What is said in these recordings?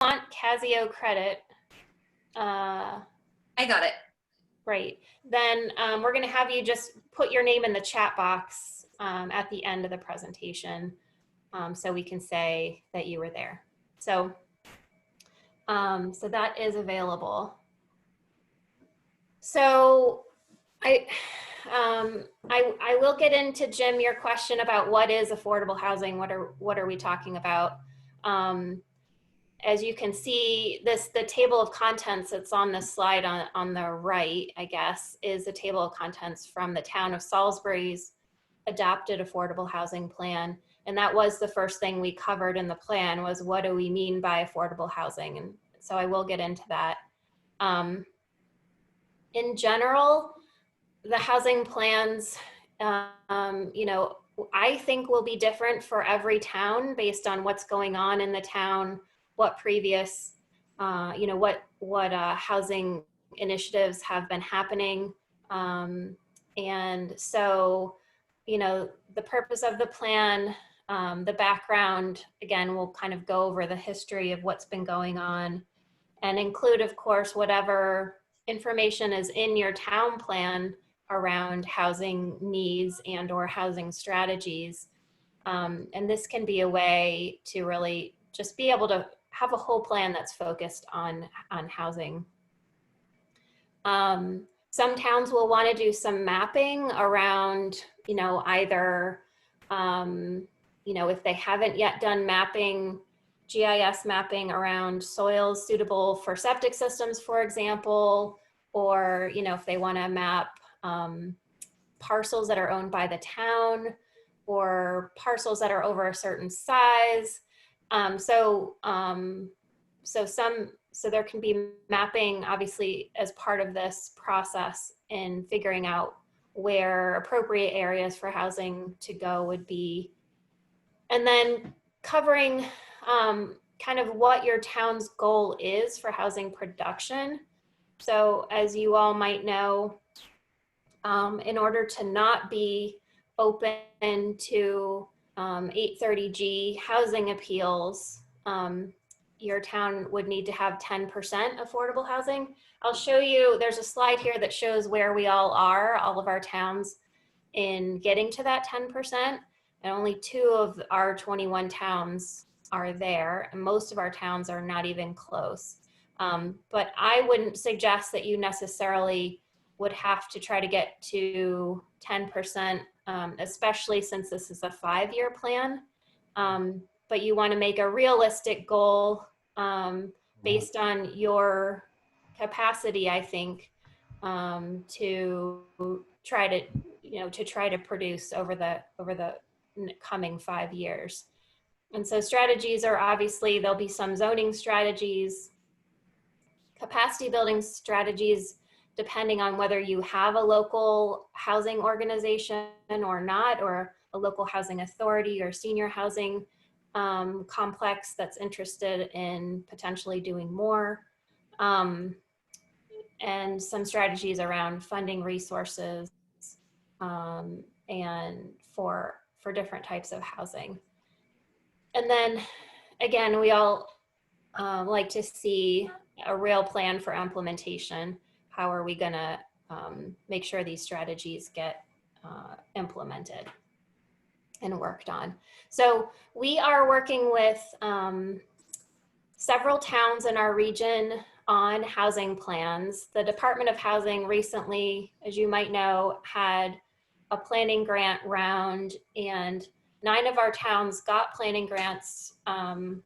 want Casio credit, I got it. right, then we're going to have you just put your name in the chat box at the end of the presentation so we can say that you were there. So that is available. So I will get into, Jim, your question about what is affordable housing. What are we talking about? As you can see, the table of contents that's on the slide on the right, I guess, is a table of contents from the town of Salisbury's adopted affordable housing plan. And that was the first thing we covered in the plan, was what do we mean by affordable housing? And so I will get into that. In general, the housing plans, you know, I think will be different for every town based on what's going on in the town, what previous, you know, what housing initiatives have been happening. And so, you know, the purpose of the plan, the background, again, we'll kind of go over the history of what's been going on and include, of course, whatever information is in your town plan around housing needs and or housing strategies. And this can be a way to really just be able to have a whole plan that's focused on housing. Some towns will want to do some mapping around, you know, either, you know, if they haven't yet done mapping, GIS mapping around soils suitable for septic systems, for example, or, you know, if they want to map parcels that are owned by the town or parcels that are over a certain size. So there can be mapping, obviously, as part of this process in figuring out where appropriate areas for housing to go would be. And then covering kind of what your town's goal is for housing production. So as you all might know, in order to not be open to 830G housing appeals, your town would need to have 10% affordable housing. I'll show you, there's a slide here that shows where we all are, all of our towns, in getting to that 10%. And only 2 of our 21 towns are there, and most of our towns are not even close. But I wouldn't suggest that you necessarily would have to try to get to 10%, especially since this is a 5-year plan. But you want to make a realistic goal based on your capacity, I think, to try to, you know, to try to produce over the coming 5 years. And so strategies are obviously, there'll be some zoning strategies, capacity building strategies, depending on whether you have a local housing organization or not, or a local housing authority or senior housing complex that's interested in potentially doing more. And some strategies around funding resources and for different types of housing. And then again, we all like to see a real plan for implementation. How are we gonna make sure these strategies get implemented and worked on? So we are working with several towns in our region on housing plans. The Department of Housing recently, as you might know, had a planning grant round, and 9 of our towns got planning grants from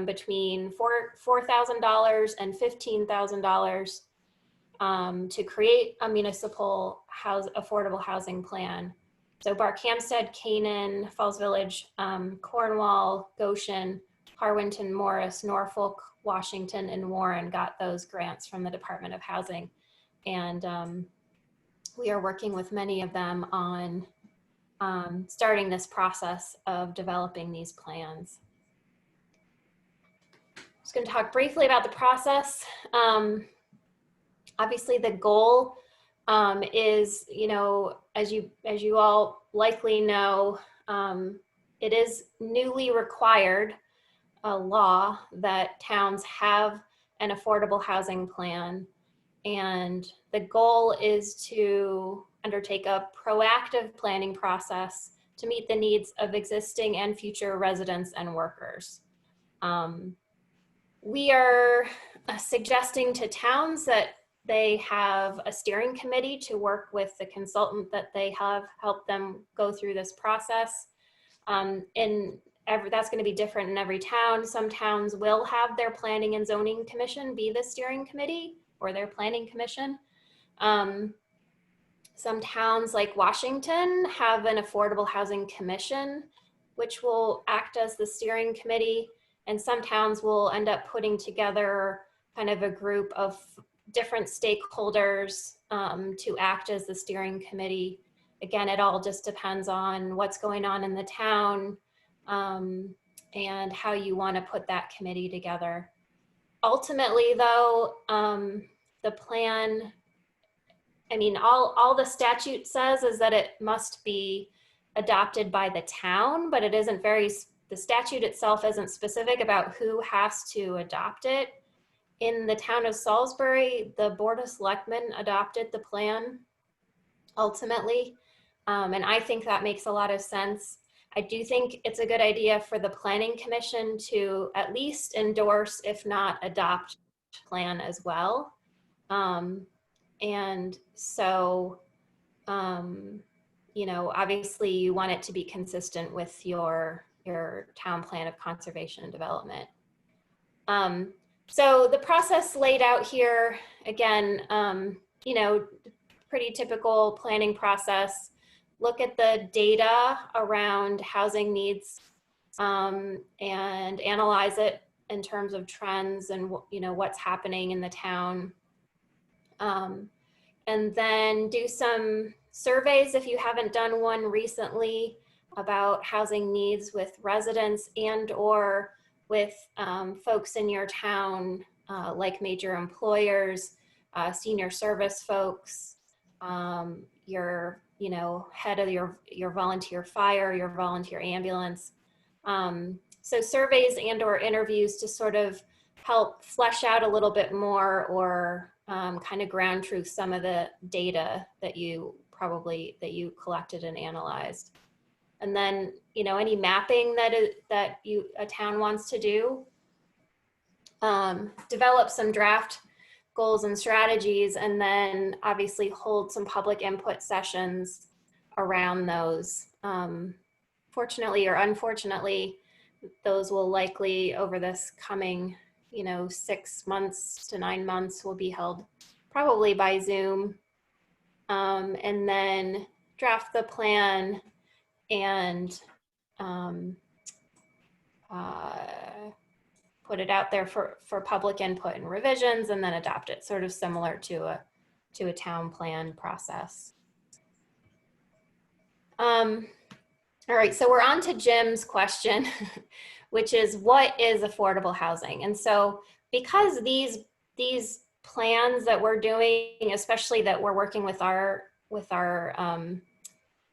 between $4,000 and $15,000 to create a municipal affordable housing plan. So Barkhamsted, Canaan, Falls Village, Cornwall, Goshen, Harwinton, Morris, Norfolk, Washington, and Warren got those grants from the Department of Housing. And we are working with many of them on starting this process of developing these plans. I'm just going to talk briefly about the process. Obviously, the goal is, you know, as you all likely know, it is newly required a law that towns have an affordable housing plan. And the goal is to undertake a proactive planning process to meet the needs of existing and future residents and workers. We are suggesting to towns that they have a steering committee to work with the consultant that they have helped them go through this process. That's going to be different in every town. Some towns will have their planning and zoning commission be the steering committee or their planning commission. Some towns like Washington have an affordable housing commission, which will act as the steering committee. And some towns will end up putting together kind of a group of different stakeholders to act as the steering committee. Again, it all just depends on what's going on in the town and how you want to put that committee together. Ultimately, though, the plan, I mean, all the statute says is that it must be adopted by the town, but it isn't the statute itself isn't specific about who has to adopt it. In the town of Salisbury, the Board of Selectmen adopted the plan ultimately. And I think that makes a lot of sense. I do think it's a good idea for the Planning Commission to at least endorse, if not adopt, plan as well. And so, you know, obviously you want it to be consistent with your town plan of conservation and development. So the process laid out here, again, you know, pretty typical planning process. Look at the data around housing needs and analyze it in terms of trends and, you know, what's happening in the town. And then do some surveys if you haven't done one recently about housing needs with residents and or with folks in your town, like major employers, senior service folks, your, you know, head of your volunteer fire, your volunteer ambulance. So surveys and or interviews to sort of help flesh out a little bit more or kind of ground truth some of the data that you collected and analyzed. And then, you know, any mapping that a town wants to do, develop some draft goals and strategies, and then obviously hold some public input sessions around those. Fortunately or unfortunately, those will likely over this coming, you know, 6 months to 9 months will be held probably by Zoom. And then draft the plan and put it out there for public input and revisions, and then adopt it, sort of similar to a town plan process. All right, so we're on to Jim's question, which is what is affordable housing? And so because these plans that we're doing, especially that we're working with our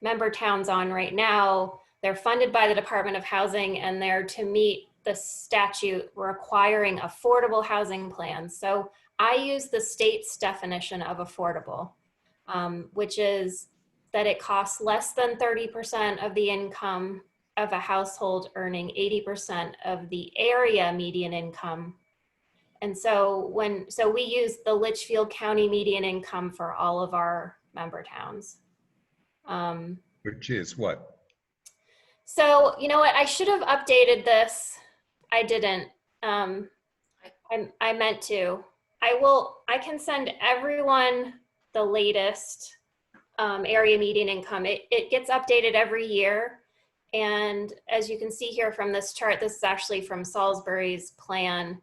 member towns on right now, they're funded by the Department of Housing and they're to meet the statute requiring affordable housing plans. So I use the state's definition of affordable, which is that it costs less than 30% of the income of a household earning 80% of the area median income. And so we use the Litchfield County median income for all of our member towns. Which is what? So, you know what, I should have updated this. I didn't. I meant to. I can send everyone the latest area median income. It gets updated every year. And as you can see here from this chart, this is actually from Salisbury's plan.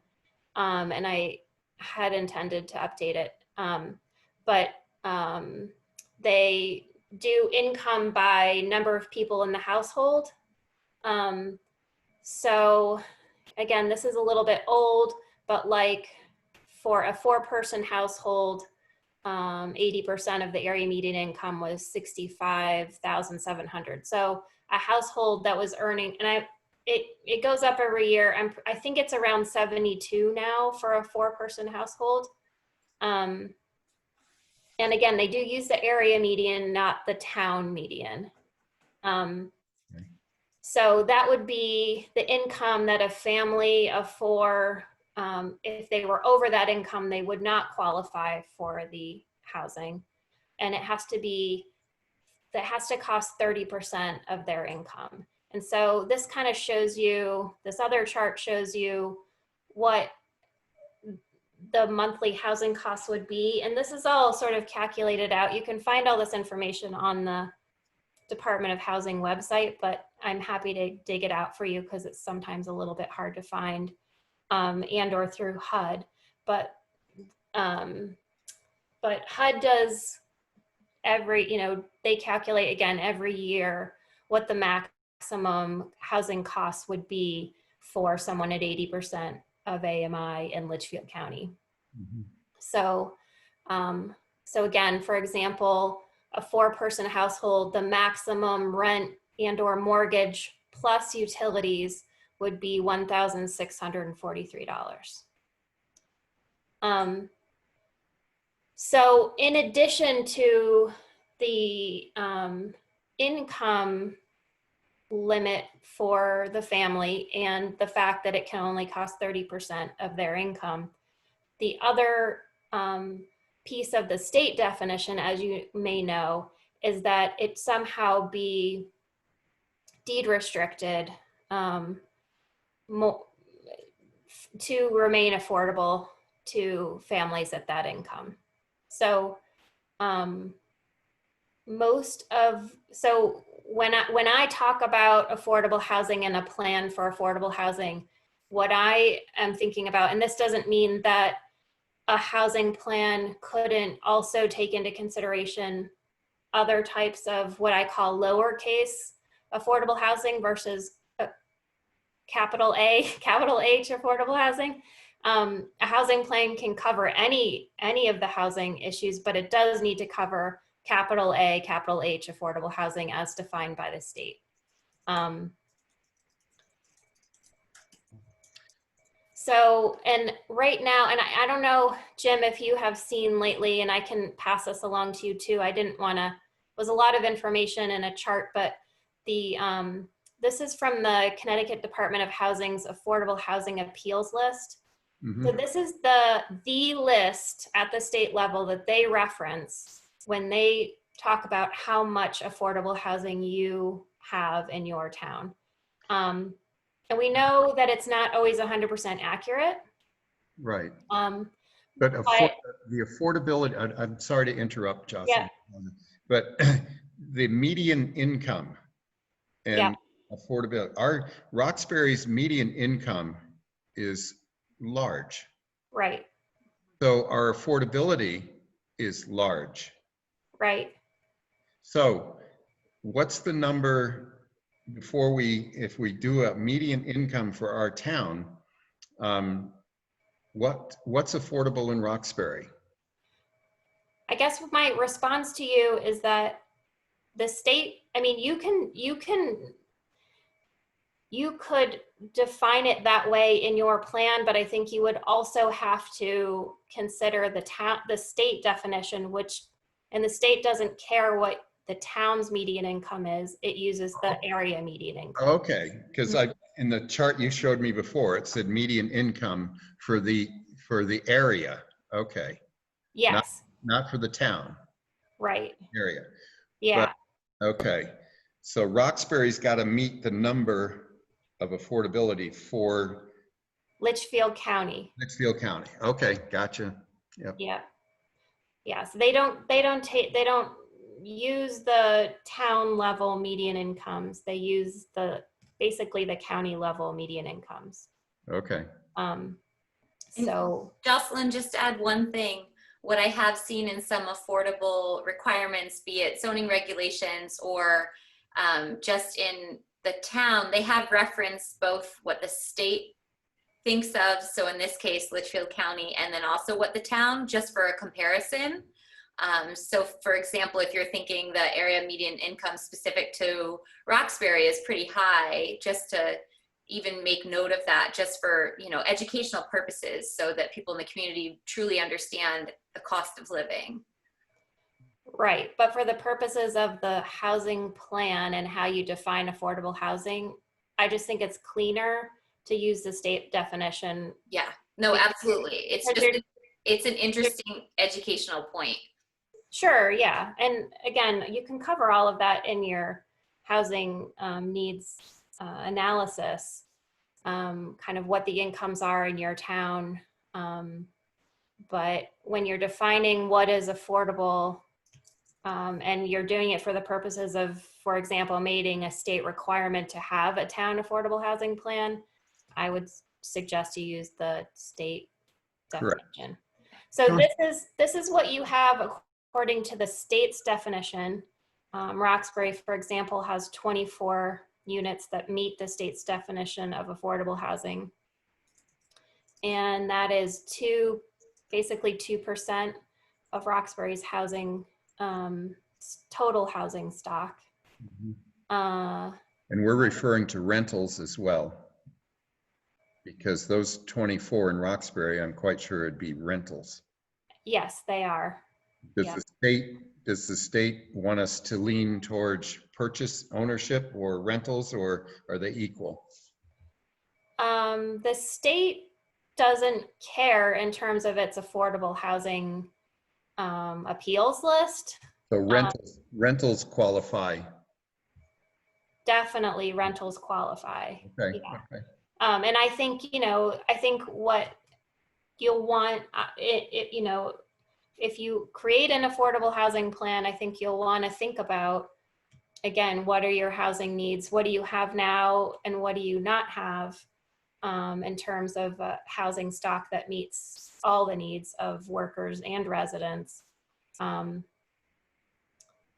And I had intended to update it. But they do income by number of people in the household. So again, this is a little bit old, but like for a 4-person household, 80% of the area median income was $65,700. So a household that was earning, and it goes up every year. I think it's around 72 now for a 4-person household. And again, they do use the area median, not the town median. So that would be the income that a family of 4, if they were over that income, they would not qualify for the housing. And it has to cost 30% of their income. And so this kind of shows you, this other chart shows you what the monthly housing costs would be. And this is all sort of calculated out. You can find all this information on the Department of Housing website, but I'm happy to dig it out for you because it's sometimes a little bit hard to find, and or through HUD. But HUD does they calculate again every year what the maximum housing costs would be for someone at 80% of AMI in Litchfield County. Mm-hmm. So again, for example, a 4-person household, the maximum rent and or mortgage plus utilities would be $1,643. So in addition to the income limit for the family and the fact that it can only cost 30% of their income, the other piece of the state definition, as you may know, is that it somehow be deed restricted to remain affordable to families at that income. So when I talk about affordable housing and a plan for affordable housing, what I am thinking about, and this doesn't mean that a housing plan couldn't also take into consideration other types of what I call lowercase affordable housing versus capital H affordable housing. A housing plan can cover any of the housing issues, but it does need to cover capital A, capital H affordable housing as defined by the state. So, and right now, and I don't know, Jim, if you have seen lately, and I can pass this along to you too. I didn't want to, it was a lot of information in a chart, but this is from the Connecticut Department of Housing's Affordable Housing Appeals List. Mm-hmm. So this is the list at the state level that they reference when they talk about how much affordable housing you have in your town. And we know that it's not always 100% accurate. Right. But the affordability, I'm sorry to interrupt, Jocelyn, yeah. But the median income and affordability, our Roxbury's median income is large. Right. So our affordability is large. Right. So what's the number if we do a median income for our town, what's affordable in Roxbury? I guess my response to you is that the state, I mean, you could define it that way in your plan, but I think you would also have to consider the state definition, and the state doesn't care what the town's median income is. It uses the area median income. Okay, because in the chart you showed me before, it said median income for the area. Okay. Yes. Not for the town. Right. Area. Yeah. But, okay. So Roxbury's got to meet the number of affordability for Litchfield County. Litchfield County. Okay, gotcha. Yep. Yeah. Yeah. So they don't use the town level median incomes. They use basically the county level median incomes. Okay. So Jocelyn, just to add one thing, what I have seen in some affordable requirements, be it zoning regulations or just in the town, they have referenced both what the state thinks of, so in this case Litchfield County, and then also what the town, just for a comparison. So for example, if you're thinking the area median income specific to Roxbury is pretty high, just to even make note of that just for, you know, educational purposes so that people in the community truly understand the cost of living. Right, but for the purposes of the housing plan and how you define affordable housing, I just think it's cleaner to use the state definition. Yeah, no, absolutely. It's just, it's an interesting educational point. Sure, yeah. And again, you can cover all of that in your housing needs analysis, kind of what the incomes are in your town. But when you're defining what is affordable, and you're doing it for the purposes of, for example, making a state requirement to have a town affordable housing plan, I would suggest you use the state Correct. definition. So this is what you have according to the state's definition. Roxbury, for example, has 24 units that meet the state's definition of affordable housing. And that is basically 2% of Roxbury's housing, total housing stock. And we're referring to rentals as well, because those 24 in Roxbury, I'm quite sure it'd be rentals. Yes, they are. Does the state want us to lean towards purchase ownership or rentals, or are they equal? The state doesn't care in terms of its affordable housing appeals list. So rentals qualify. Definitely rentals qualify. Okay. Yeah. Okay. And I think, you know, I think what you'll want, you know, if you create an affordable housing plan, I think you'll want to think about, again, what are your housing needs? What do you have now and what do you not have in terms of housing stock that meets all the needs of workers and residents?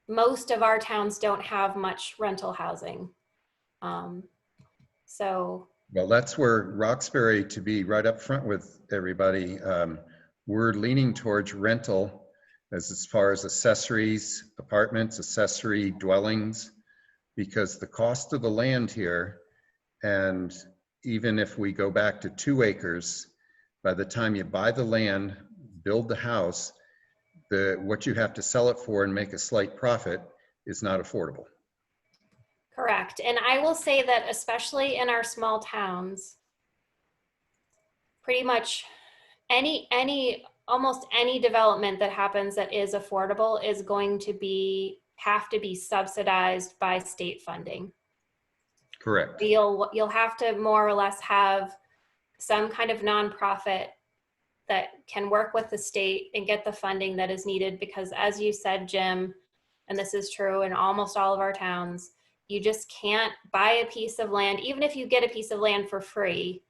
Most of our towns don't have much rental housing. So. Well, that's where Roxbury, to be right up front with everybody, we're leaning towards rental as far as accessories, apartments, accessory dwellings, because the cost of the land here, and even if we go back to 2 acres, by the time you buy the land, build the house, what you have to sell it for and make a slight profit is not affordable. Correct. And I will say that especially in our small towns, pretty much almost any development that happens that is affordable is going to have to be subsidized by state funding. Correct. You'll have to more or less have some kind of nonprofit that can work with the state and get the funding that is needed, because as you said, Jim, and this is true in almost all of our towns, you just can't buy a piece of land, even if you get a piece of land for free,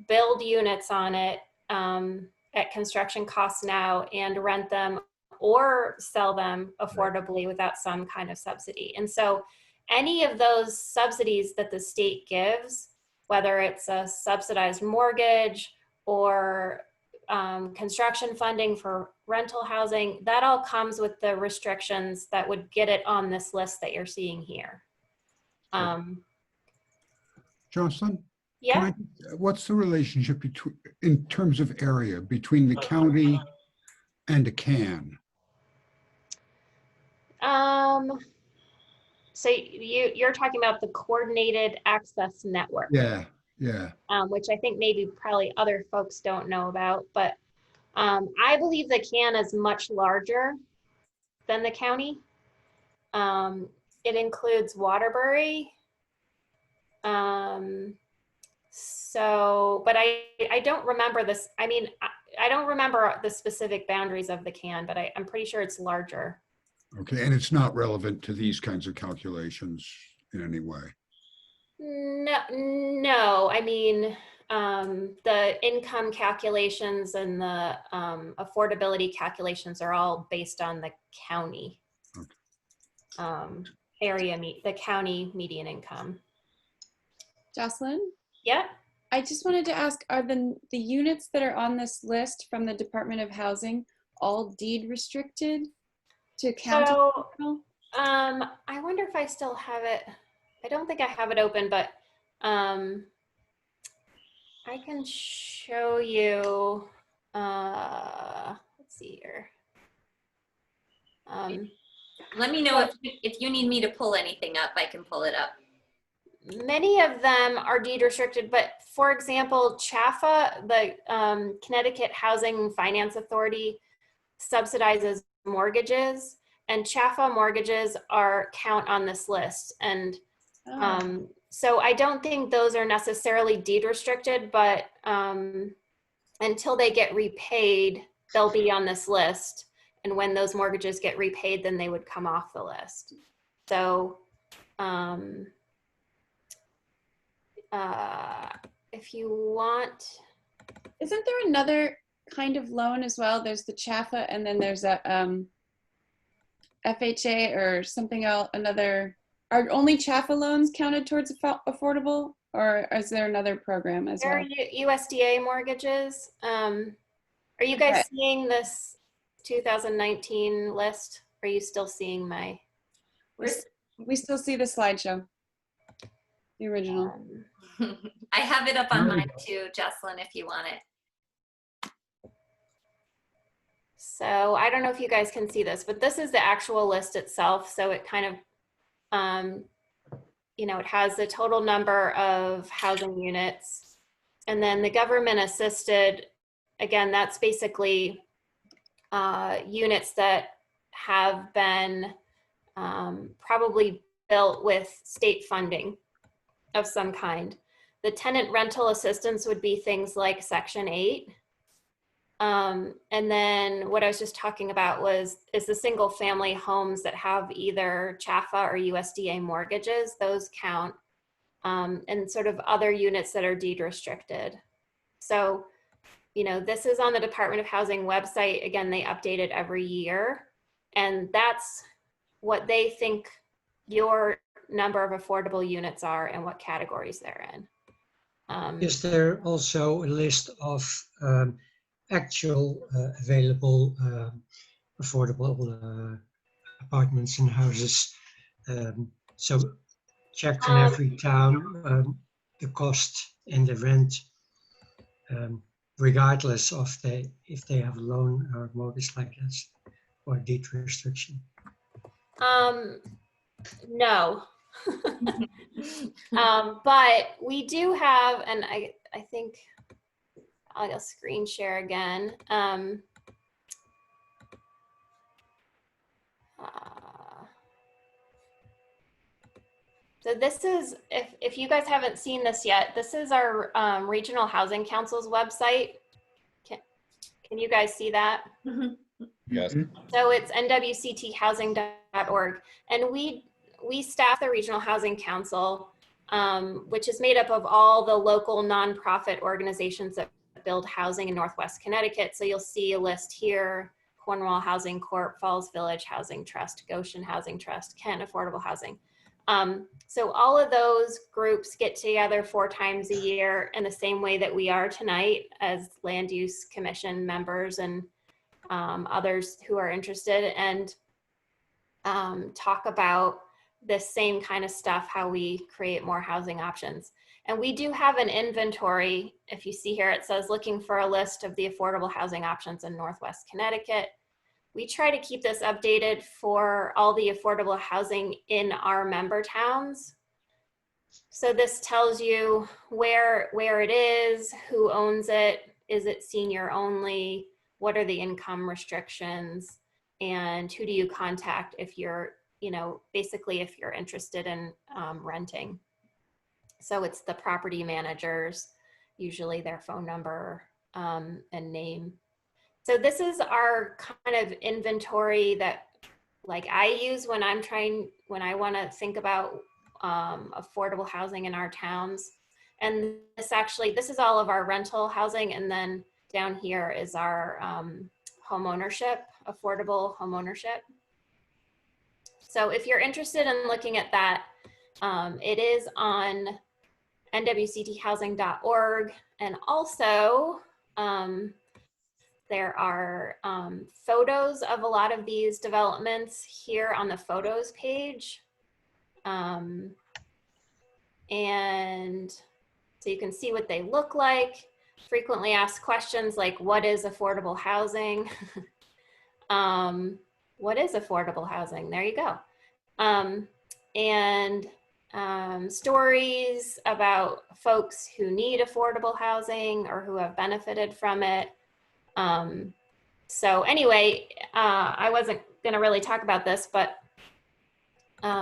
build units on it at construction costs now and rent them or sell them affordably without some kind of subsidy. And so any of those subsidies that the state gives, whether it's a subsidized mortgage or construction funding for rental housing, that all comes with the restrictions that would get it on this list that you're seeing here. Jocelyn? Yeah. What's the relationship in terms of area between the county and a CAN? So you're talking about the coordinated access network. Yeah. Which I think maybe probably other folks don't know about, but I believe the CAN is much larger than the county. It includes Waterbury. But I don't remember this. I mean, I don't remember the specific boundaries of the CAN, but I'm pretty sure it's larger. Okay, and it's not relevant to these kinds of calculations in any way? No. I mean, the income calculations and the affordability calculations are all based on the county the county median income. Jocelyn? Yeah. I just wanted to ask, are the units that are on this list from the Department of Housing all deed restricted to county? So, I wonder if I still have it. I don't think I have it open, but I can show you, let's see here. Let me know if you need me to pull anything up, I can pull it up. Many of them are deed restricted, but for example, CHAFA, the Connecticut Housing Finance Authority, subsidizes mortgages, and CHAFA mortgages count on this list. And so I don't think those are necessarily deed restricted, but until they get repaid, they'll be on this list. And when those mortgages get repaid, then they would come off the list. So if you want. Isn't there another kind of loan as well? There's the CHAFA, and then there's a FHA or something else, another. Are only CHAFA loans counted towards affordable, or is there another program as well? There are USDA mortgages. Are you guys seeing this 2019 list? Are you still seeing my? We still see the slideshow, the original. I have it up on mine too, Jocelyn, if you want it. So I don't know if you guys can see this, but this is the actual list itself. So it kind of, it has the total number of housing units, and then the government assisted, again, that's basically units that have been probably built with state funding of some kind. The tenant rental assistance would be things like Section 8. And then what I was just talking about is the single family homes that have either CHAFA or USDA mortgages, those count, and sort of other units that are deed restricted. So, this is on the Department of Housing website. Again, they update it every year, and that's what they think your number of affordable units are and what categories they're in. Is there also a list of actual available affordable apartments and houses? So checked in every town, the cost and the rent, regardless of if they have a loan or mortgage like this or deed restriction. No. But we do have, and I think I'll screen share again. So this is, if you guys haven't seen this yet, this is our Regional Housing Council's website. Can you guys see that? Yes. So it's nwcthousing.org, and we staff the Regional Housing Council, which is made up of all the local nonprofit organizations that build housing in Northwest Connecticut. So you'll see a list here: Cornwall Housing Corp., Falls Village Housing Trust, Goshen Housing Trust, Kent Affordable Housing. So all of those groups get together 4 times a year in the same way that we are tonight as Land Use Commission members and others who are interested, and talk about this same kind of stuff, how we create more housing options. And we do have an inventory. If you see here, it says looking for a list of the affordable housing options in Northwest Connecticut. We try to keep this updated for all the affordable housing in our member towns. So this tells you where it is, who owns it, is it senior only, what are the income restrictions, and who do you contact if you're, basically if you're interested in renting. So it's the property managers, usually their phone number and name. So this is our kind of inventory that I use when I want to think about affordable housing in our towns. And this is all of our rental housing. And then down here is our home ownership, affordable home ownership. So if you're interested in looking at that, it is on nwcthousing.org. And also, there are photos of a lot of these developments here on the photos page. And so So you can see what they look like. Frequently asked questions like, what is affordable housing? What is affordable housing? There you go. Stories about folks who need affordable housing or who have benefited from it. So anyway, I wasn't going to really talk about this, but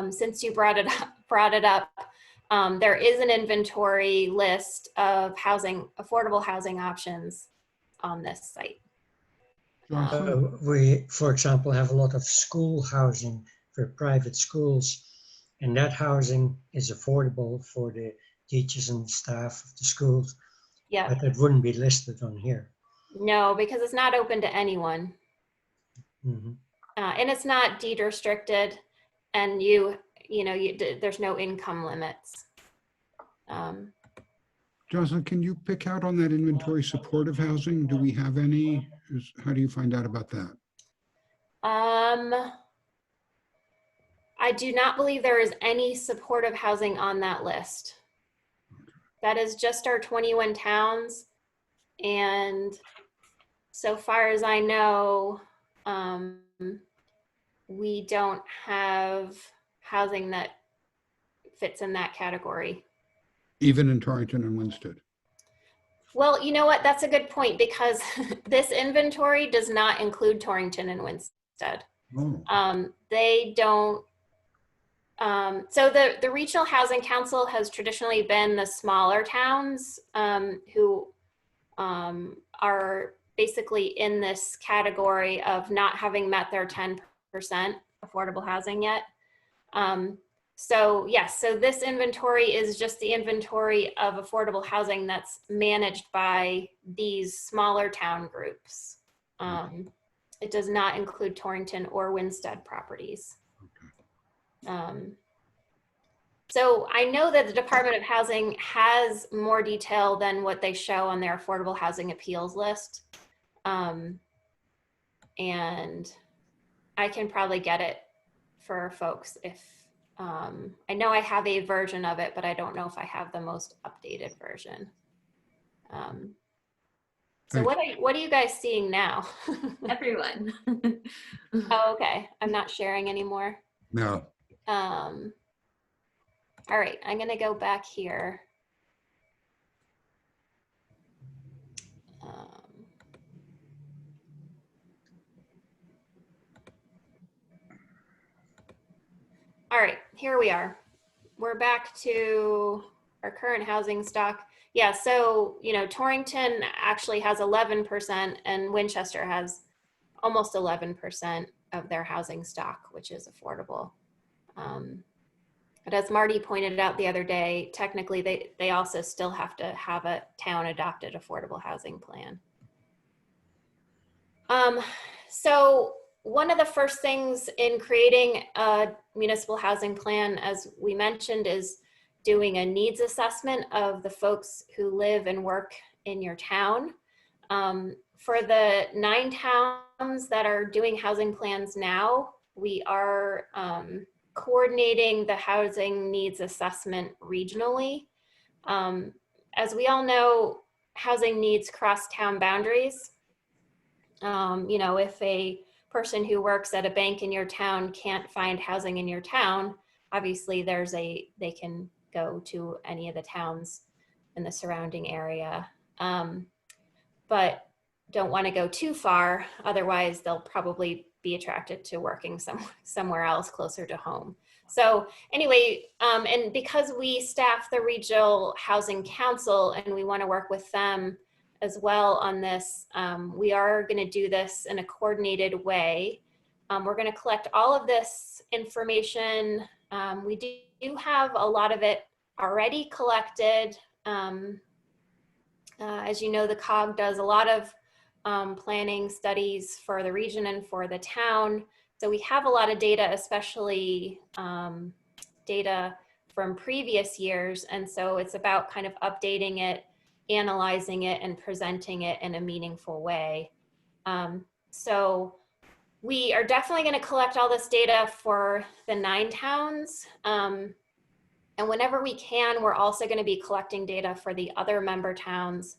since you brought it up, there is an inventory list of affordable housing options on this site. Jocelyn? We, for example, have a lot of school housing for private schools, and that housing is affordable for the teachers and staff of the schools, Yeah, but it wouldn't be listed on here. no, because it's not open to anyone. Mhm. And it's not deed restricted, and there's no income limits. Jocelyn, can you pick out on that inventory supportive housing? Do we have any? How do you find out about that? I do not believe there is any supportive housing on that list. That is just our 21 towns. And so far as I know, we don't have housing that fits in that category. Even in Torrington and Winsted? Well, you know what? That's a good point, because this inventory does not include Torrington and Winsted. Oh, They don't. So the Regional Housing Council has traditionally been the smaller towns who are basically in this category of not having met their 10% affordable housing yet. So yes, so this inventory is just the inventory of affordable housing that's managed by these smaller town groups. It does not include Torrington or Winsted properties. So I know that the Department of Housing has more detail than what they show on their affordable housing appeals list. And I can probably get it for folks if, I know I have a version of it, but I don't know if I have the most updated version. So what are you guys seeing now? Everyone. Oh, okay. I'm not sharing anymore. no. All right, I'm gonna go back here. All right, here we are. We're back to our current housing stock. Yeah, so, Torrington actually has 11% and Winchester has almost 11% of their housing stock, which is affordable. But as Marty pointed out the other day, technically they also still have to have a town adopted affordable housing plan. So one of the first things in creating a municipal housing plan, as we mentioned, is doing a needs assessment of the folks who live and work in your town. For the 9 towns that are doing housing plans now, we are coordinating the housing needs assessment regionally. As we all know, housing needs cross town boundaries. If a person who works at a bank in your town can't find housing in your town, obviously they can go to any of the towns in the surrounding area. But don't want to go too far, otherwise they'll probably be attracted to working somewhere else closer to home. So anyway, and because we staff the Regional Housing Council and we want to work with them as well on this, we are going to do this in a coordinated way. We're going to collect all of this information. We do have a lot of it already collected. As you know, the COG does a lot of planning studies for the region and for the town. So we have a lot of data, especially data from previous years. And so it's about kind of updating it, analyzing it, and presenting it in a meaningful way. So we are definitely going to collect all this data for the 9 towns. And whenever we can, we're also going to be collecting data for the other member towns,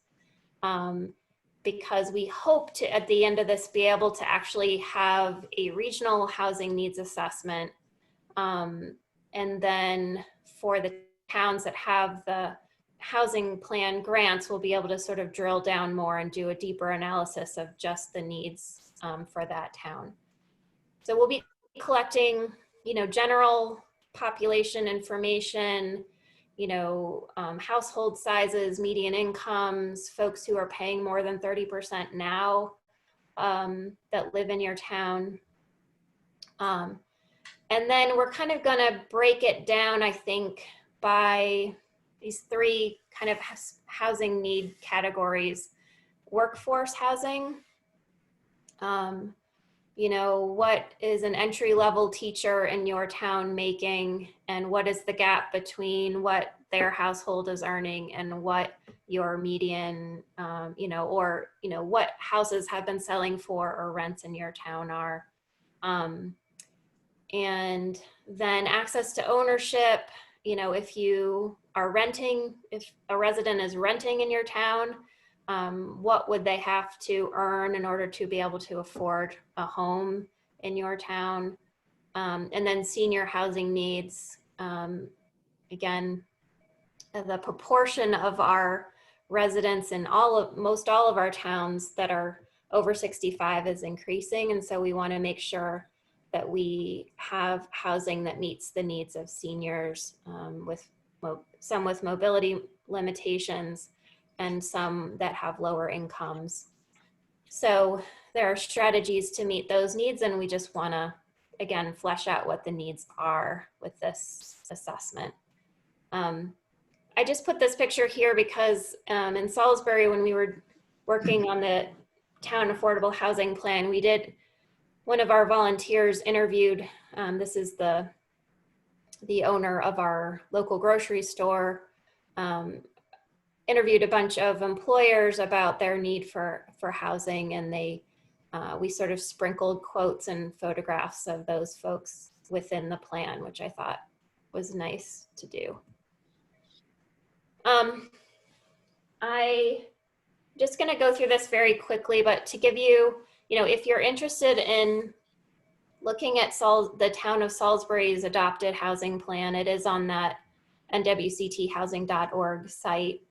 because we hope to, at the end of this, be able to actually have a regional housing needs assessment. And then for the towns that have the housing plan grants, we'll be able to sort of drill down more and do a deeper analysis of just the needs for that town. So we'll be collecting, general population information, household sizes, median incomes, folks who are paying more than 30% now that live in your town. And then we're kind of going to break it down, I think, by these three kind of housing need categories. Workforce housing, what is an entry-level teacher in your town making, and what is the gap between what their household is earning and what your median, what houses have been selling for or rents in your town are. And then access to ownership, if you are renting, if a resident is renting in your town, what would they have to earn in order to be able to afford a home in your town? And then senior housing needs, again, the proportion of our residents in most all of our towns that are over 65 is increasing. And so we want to make sure that we have housing that meets the needs of seniors, some with mobility limitations and some that have lower incomes. So there are strategies to meet those needs, and we just want to, again, flesh out what the needs are with this assessment. I just put this picture here because in Salisbury, when we were working on the town affordable housing plan, one of our volunteers interviewed, this is the owner of our local grocery store, interviewed a bunch of employers about their need for housing, and we sort of sprinkled quotes and photographs of those folks within the plan, which I thought was nice to do. I just going to go through this very quickly, but to give you, if you're interested in looking at the town of Salisbury's adopted housing plan, it is on that nwcthousing.org site.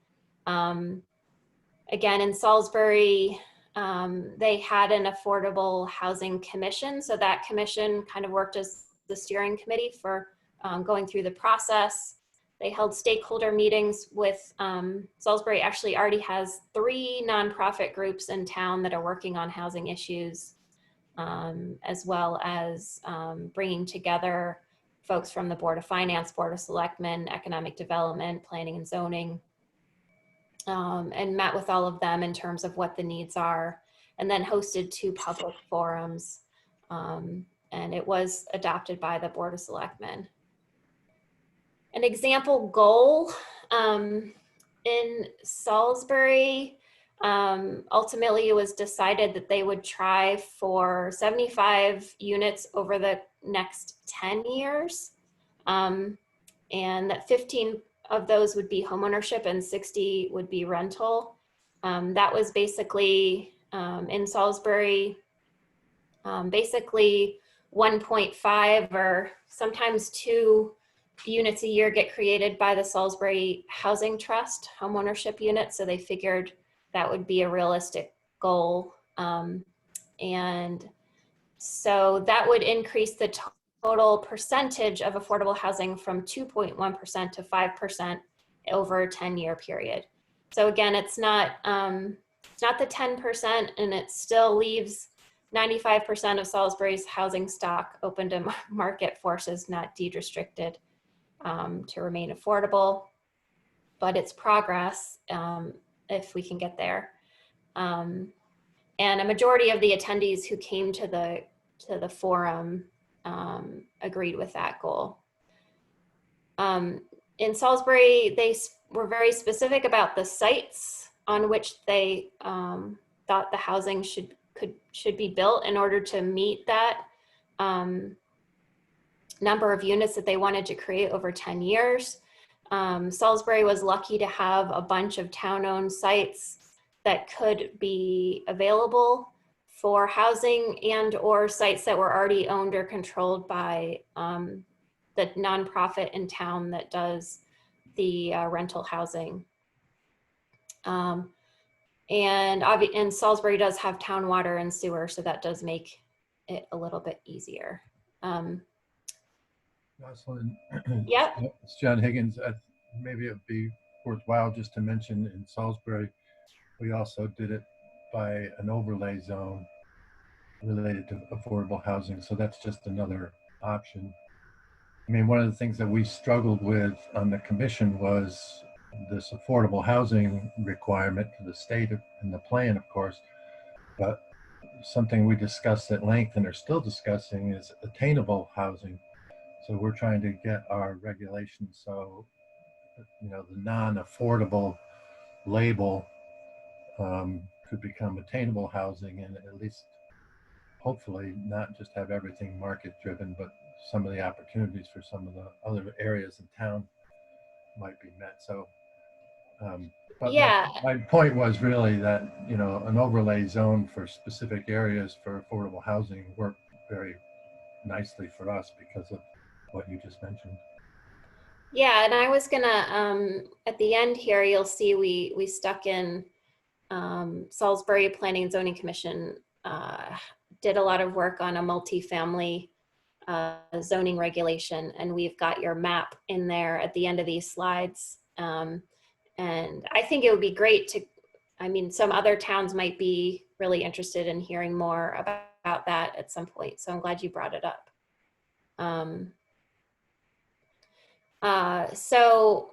Again, in Salisbury, they had an affordable housing commission. So that commission kind of worked as the steering committee for going through the process. They held stakeholder meetings with, Salisbury actually already has 3 nonprofit groups in town that are working on housing issues, as well as bringing together folks from the Board of Finance, Board of Selectmen, Economic Development, Planning and Zoning, and met with all of them in terms of what the needs are, and then hosted 2 public forums, and it was adopted by the Board of Selectmen. An example goal in Salisbury, ultimately it was decided that they would try for 75 units over the next 10 years, and that 15 of those would be homeownership and 60 would be rental. That was basically in Salisbury, basically 1.5 or sometimes 2 units a year get created by the Salisbury Housing Trust homeownership unit. So they figured that would be a realistic goal. And so that would increase the total percentage of affordable housing from 2.1% to 5% over a 10-year period. So again, it's not the 10%, and it still leaves 95% of Salisbury's housing stock open to market forces, not deed restricted, to remain affordable, but it's progress if we can get there. And a majority of the attendees who came to the forum agreed with that goal. In Salisbury, they were very specific about the sites on which they thought the housing should be built in order to meet that number of units that they wanted to create over 10 years. Salisbury was lucky to have a bunch of town-owned sites that could be available for housing, and or sites that were already owned or controlled by the nonprofit in town that does the rental housing. And Salisbury does have town water and sewer, so that does make it a little bit easier. Jocelyn, Yep. it's John Higgins. Maybe it'd be worthwhile just to mention in Salisbury, we also did it by an overlay zone related to affordable housing. So that's just another option. I mean, one of the things that we struggled with on the commission was this affordable housing requirement for the state and the plan, of course, but something we discussed at length and are still discussing is attainable housing. So we're trying to get our regulations so, you know, the non-affordable label could become attainable housing, and at least hopefully not just have everything market driven, but some of the opportunities for some of the other areas in town might be met. So, but Yeah. my point was really that, you know, an overlay zone for specific areas for affordable housing worked very nicely for us because of what you just mentioned. Yeah, and I was gonna, at the end here, you'll see we stuck in Salisbury Planning and Zoning Commission did a lot of work on a multifamily zoning regulation, and we've got your map in there at the end of these slides. And I think it would be great to, I mean, some other towns might be really interested in hearing more about that at some point. So I'm glad you brought it up. So,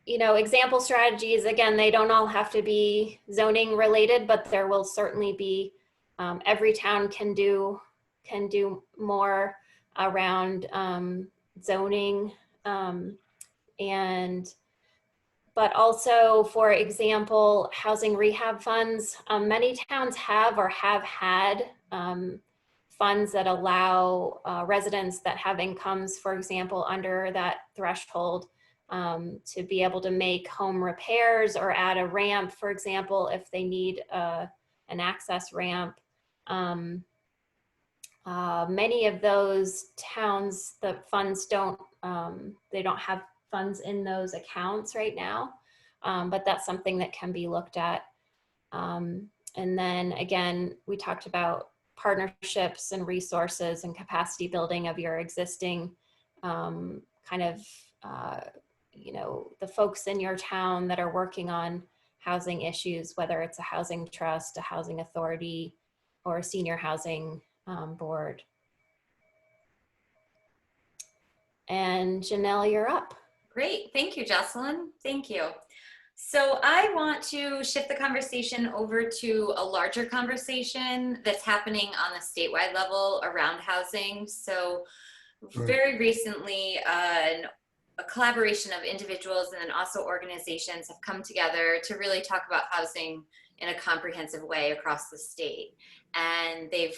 you know, example strategies, again, they don't all have to be zoning related, but there will certainly be, every town can do more around zoning. But also, for example, housing rehab funds. Many towns have or have had funds that allow residents that have incomes, for example, under that threshold, to be able to make home repairs or add a ramp, for example, if they need an access ramp. Many of those towns, the funds don't, they don't have funds in those accounts right now, but that's something that can be looked at. And then again, we talked about partnerships and resources and capacity building of your existing kind of, you know, the folks in your town that are working on housing issues, whether it's a housing trust, a housing authority, or a senior housing board. And Janelle, you're up. Great, thank you, Jocelyn. Thank you. So I want to shift the conversation over to a larger conversation that's happening on the statewide level around housing. So very recently, a collaboration of individuals and then also organizations have come together to really talk about housing in a comprehensive way across the state. And they've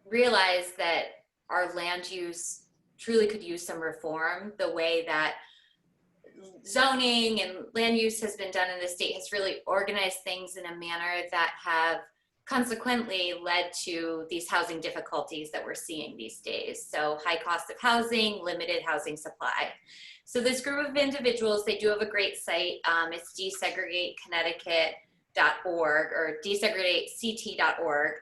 realized that our land use truly could use some reform. The way that zoning and land use has been done in the state has really organized things in a manner that have consequently led to these housing difficulties that we're seeing these days. So high cost of housing, limited housing supply. So this group of individuals, they do have a great site. It's desegregateconnecticut.org or desegregatect.org.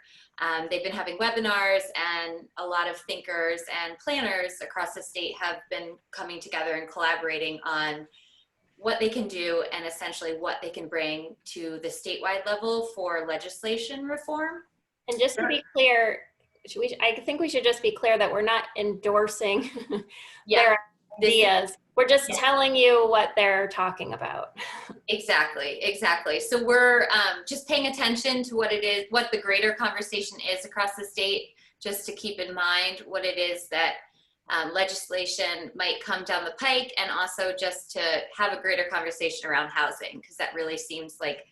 They've been having webinars, and a lot of thinkers and planners across the state have been coming together and collaborating on what they can do and essentially what they can bring to the statewide level for legislation reform. And just to be clear, I think we should just be clear that we're not endorsing their ideas. We're just telling you what they're talking about. Exactly, exactly. So we're just paying attention to what it is, what the greater conversation is across the state, just to keep in mind what it is that legislation might come down the pike, and also just to have a greater conversation around housing, because that really seems like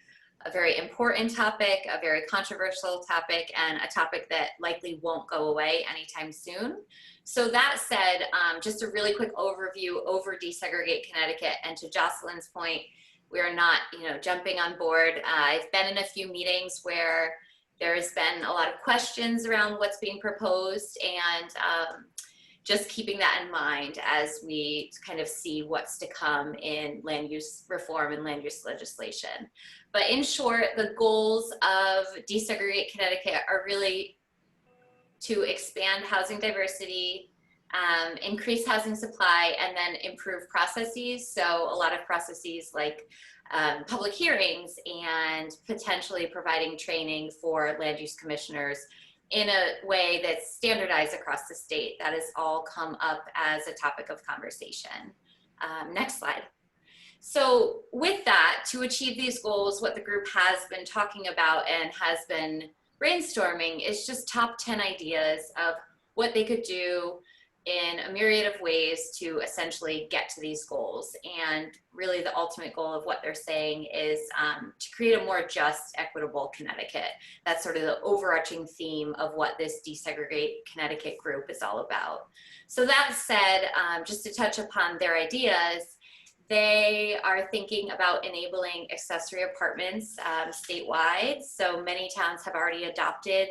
a very important topic, a very controversial topic, and a topic that likely won't go away anytime soon. So that said, just a really quick overview over Desegregate Connecticut, and to Jocelyn's point, we're not, jumping on board. I've been in a few meetings where there's been a lot of questions around what's being proposed, and just keeping that in mind as we kind of see what's to come in land use reform and land use legislation. But in short, the goals of Desegregate Connecticut are really to expand housing diversity, increase housing supply, and then improve processes. So a lot of processes like public hearings and potentially providing training for land use commissioners in a way that's standardized across the state. That has all come up as a topic of conversation. Next slide. So with that, to achieve these goals, what the group has been talking about and has been brainstorming is just top 10 ideas of what they could do in a myriad of ways to essentially get to these goals. And really the ultimate goal of what they're saying is to create a more just, equitable Connecticut. That's sort of the overarching theme of what this Desegregate Connecticut group is all about. So that said, just to touch upon their ideas, they are thinking about enabling accessory apartments statewide. So many towns have already adopted.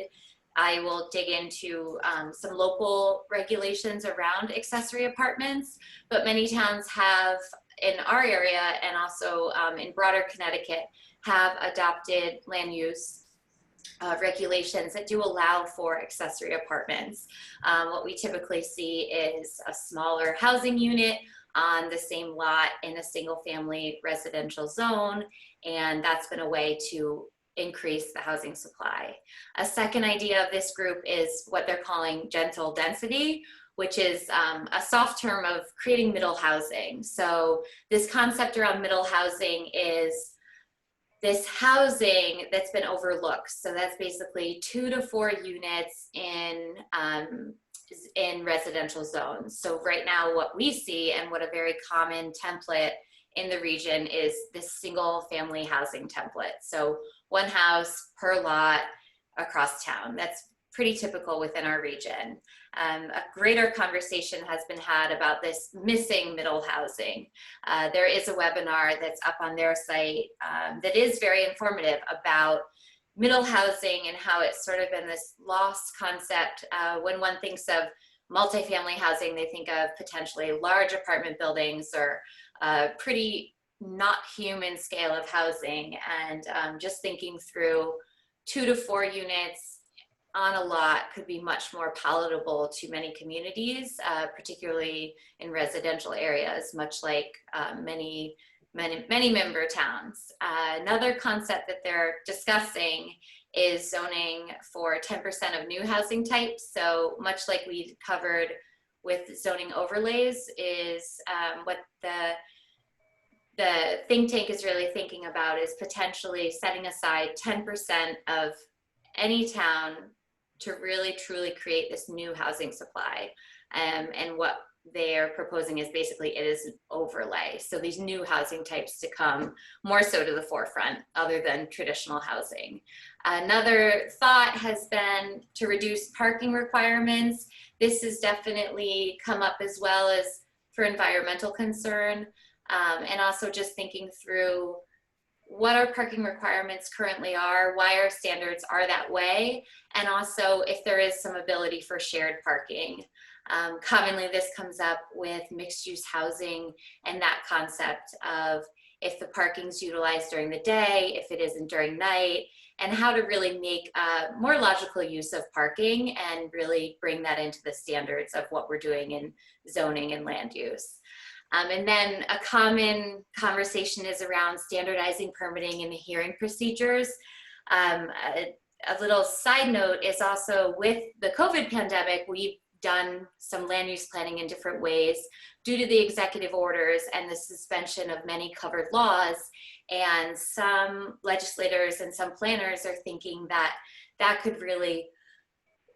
I will dig into some local regulations around accessory apartments, but many towns have, in our area and also in broader Connecticut, have adopted land use regulations that do allow for accessory apartments. What we typically see is a smaller housing unit on the same lot in a single family residential zone, and that's been a way to increase the housing supply. A second idea of this group is what they're calling gentle density, which is a soft term of creating middle housing. So this concept around middle housing is this housing that's been overlooked. So that's basically 2 to 4 units in residential zones. So right now what we see, and what a very common template in the region, is this single family housing template. So 1 house per lot across town. That's pretty typical within our region. A greater conversation has been had about this missing middle housing. There is a webinar that's up on their site that is very informative about middle housing and how it's sort of been this lost concept. When one thinks of multifamily housing, they think of potentially large apartment buildings or pretty not human scale of housing, and just thinking through 2 to 4 units on a lot could be much more palatable to many communities, particularly in residential areas, much like many member towns. Another concept that they're discussing is zoning for 10% of new housing types. So much like we covered with zoning overlays, is what the think tank is really thinking about is potentially setting aside 10% of any town to really truly create this new housing supply. And what they're proposing is basically it is an overlay. So these new housing types to come more so to the forefront other than traditional housing. Another thought has been to reduce parking requirements. This has definitely come up as well as for environmental concern. And also just thinking through what our parking requirements currently are, why our standards are that way, and also if there is some ability for shared parking. Commonly this comes up with mixed use housing and that concept of if the parking's utilized during the day, if it isn't during night, and how to really make more logical use of parking and really bring that into the standards of what we're doing in zoning and land use. And then a common conversation is around standardizing permitting and the hearing procedures. A little side note is also with the COVID pandemic, we've done some land use planning in different ways due to the executive orders and the suspension of many covered laws. And some legislators and some planners are thinking that that could really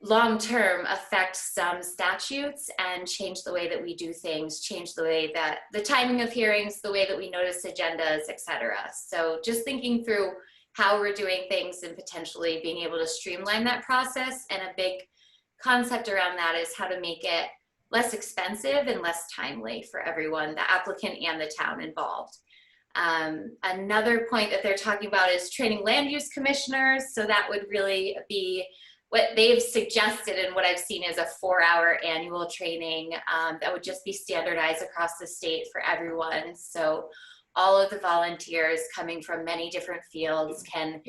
long-term affect some statutes and change the way that we do things, change the way that the timing of hearings, the way that we notice agendas, et cetera. So just thinking through how we're doing things and potentially being able to streamline that process. And a big concept around that is how to make it less expensive and less timely for everyone, the applicant and the town involved. Another point that they're talking about is training land use commissioners. So that would really be what they've suggested, and what I've seen is a 4-hour annual training that would just be standardized across the state for everyone. So all of the volunteers coming from many different fields can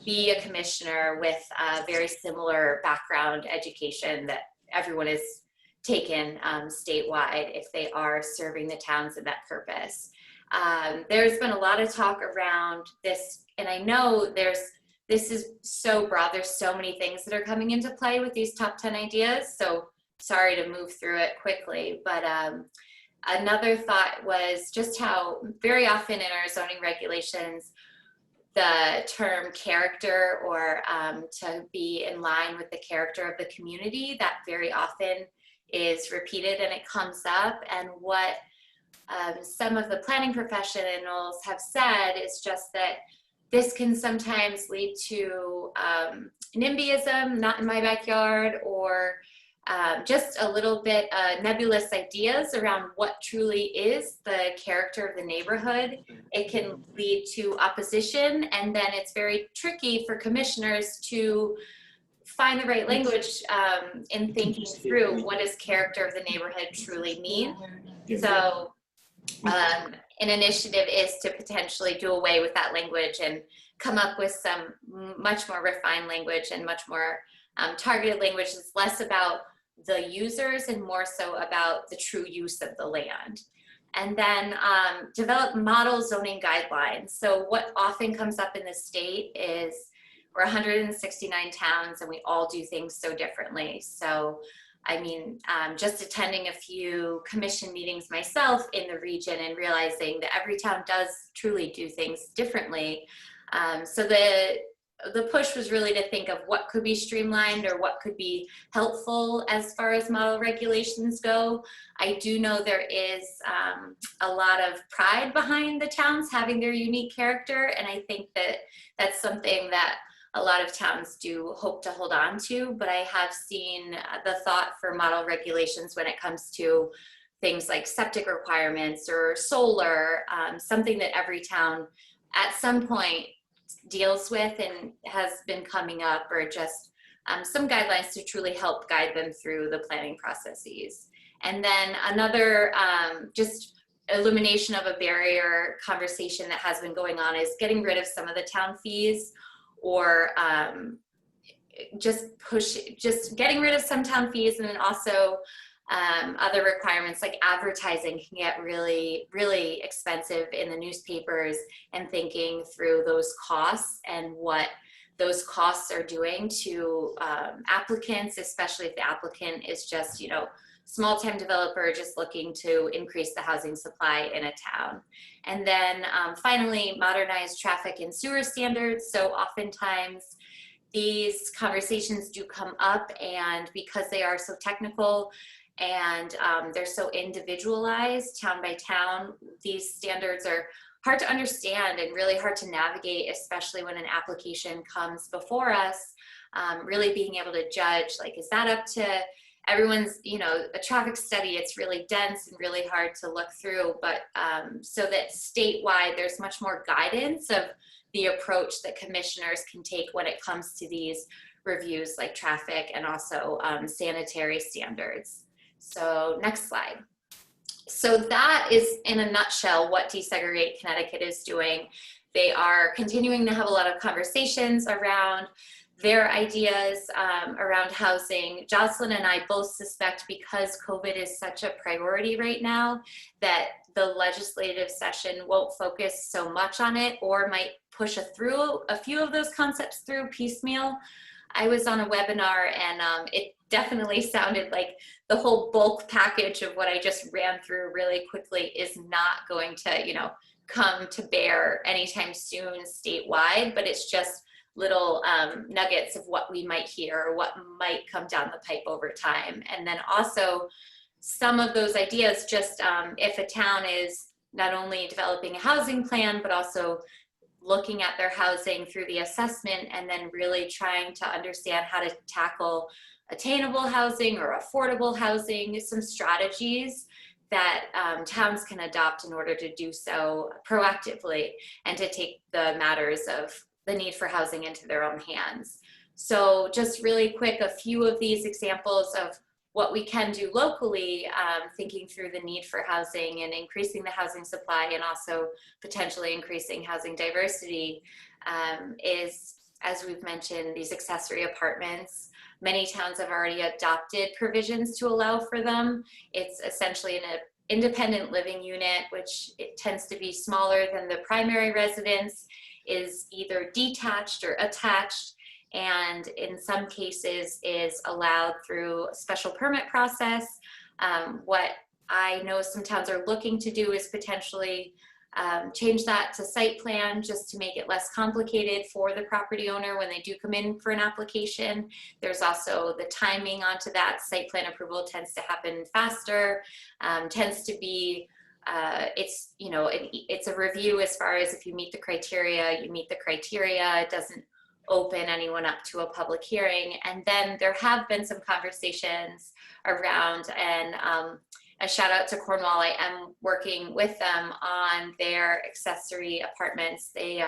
be a commissioner with a very similar background education that everyone is taken statewide if they are serving the towns in that purpose. There's been a lot of talk around this, and I know this is so broad. There's so many things that are coming into play with these top 10 ideas. So sorry to move through it quickly, but another thought was just how very often in our zoning regulations, the term character, or to be in line with the character of the community, that very often is repeated and it comes up. And what some of the planning professionals have said is just that this can sometimes lead to NIMBYism, not in my backyard, or just a little bit nebulous ideas around what truly is the character of the neighborhood. It can lead to opposition, and then it's very tricky for commissioners to find the right language in thinking through what does character of the neighborhood truly mean. So an initiative is to potentially do away with that language and come up with some much more refined language and much more targeted language that's less about the users and more so about the true use of the land. And then develop model zoning guidelines. So what often comes up in the state is we're 169 towns and we all do things so differently. So I mean, just attending a few commission meetings myself in the region and realizing that every town does truly do things differently. So the push was really to think of what could be streamlined or what could be helpful as far as model regulations go. I do know there is a lot of pride behind the towns having their unique character, and I think that that's something that a lot of towns do hope to hold on to, but I have seen the thought for model regulations when it comes to things like septic requirements or solar, something that every town at some point deals with and has been coming up, or just some guidelines to truly help guide them through the planning processes. And then another just illumination of a barrier conversation that has been going on is getting rid of some of the town fees, or just getting rid of some town fees, and then also other requirements like advertising can get really, really expensive in the newspapers, and thinking through those costs and what those costs are doing to applicants, especially if the applicant is just, you know, small-time developer just looking to increase the housing supply in a town. And then finally, modernize traffic and sewer standards. So oftentimes these conversations do come up, and because they are so technical and they're so individualized town by town, these standards are hard to understand and really hard to navigate, especially when an application comes before us. Really being able to judge, like, is that up to everyone's, you know, a traffic study? It's really dense and really hard to look through, but so that statewide there's much more guidance of the approach that commissioners can take when it comes to these reviews like traffic and also sanitary standards. So next slide. So that is in a nutshell what Desegregate Connecticut is doing. They are continuing to have a lot of conversations around their ideas around housing. Jocelyn and I both suspect, because COVID is such a priority right now, that the legislative session won't focus so much on it, or might push a few of those concepts through piecemeal. I was on a webinar and it definitely sounded like the whole bulk package of what I just ran through really quickly is not going to, you know, come to bear anytime soon statewide, but it's just little nuggets of what we might hear or what might come down the pipe over time. And then also some of those ideas, just if a town is not only developing a housing plan, but also looking at their housing through the assessment and then really trying to understand how to tackle attainable housing or affordable housing, some strategies that towns can adopt in order to do so proactively and to take the matters of the need for housing into their own hands. So just really quick, a few of these examples of what we can do locally, thinking through the need for housing and increasing the housing supply and also potentially increasing housing diversity is, as we've mentioned, these accessory apartments. Many towns have already adopted provisions to allow for them. It's essentially an independent living unit, which it tends to be smaller than the primary residence, is either detached or attached, and in some cases is allowed through a special permit process. What I know some towns are looking to do is potentially change that to site plan just to make it less complicated for the property owner when they do come in for an application. There's also the timing onto that. Site plan approval tends to happen faster, tends to be it's, you know, it's a review as far as if you meet the criteria, you meet the criteria. It doesn't open anyone up to a public hearing. And then there have been some conversations around, and a shout out to Cornwall. I am working with them on their accessory apartments. They,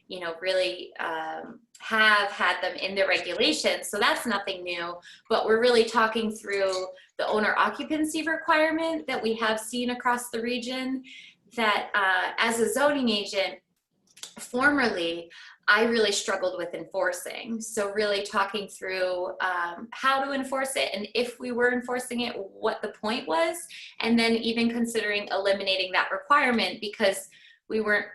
you know, really have had them in their regulations. So that's nothing new, but we're really talking through the owner occupancy requirement that we have seen across the region that as a zoning agent, formerly, I really struggled with enforcing. So really talking through how to enforce it, and if we were enforcing it, what the point was, and then even considering eliminating that requirement because we weren't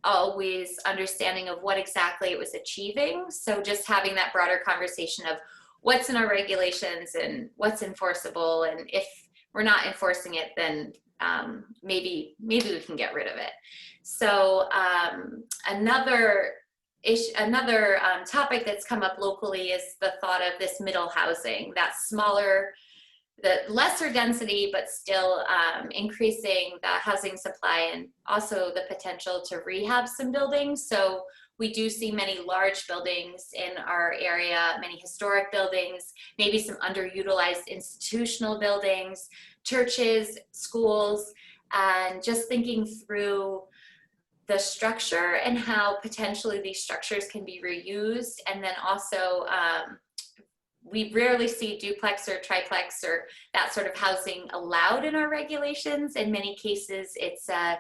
always understanding of what exactly it was achieving. So just having that broader conversation of what's in our regulations and what's enforceable, and if we're not enforcing it, then maybe we can get rid of it. So another topic that's come up locally is the thought of this middle housing, that smaller, the lesser density, but still increasing the housing supply and also the potential to rehab some buildings. So we do see many large buildings in our area, many historic buildings, maybe some underutilized institutional buildings, churches, schools, and just thinking through the structure and how potentially these structures can be reused. And then also, we rarely see duplex or triplex or that sort of housing allowed in our regulations. In many cases, it's a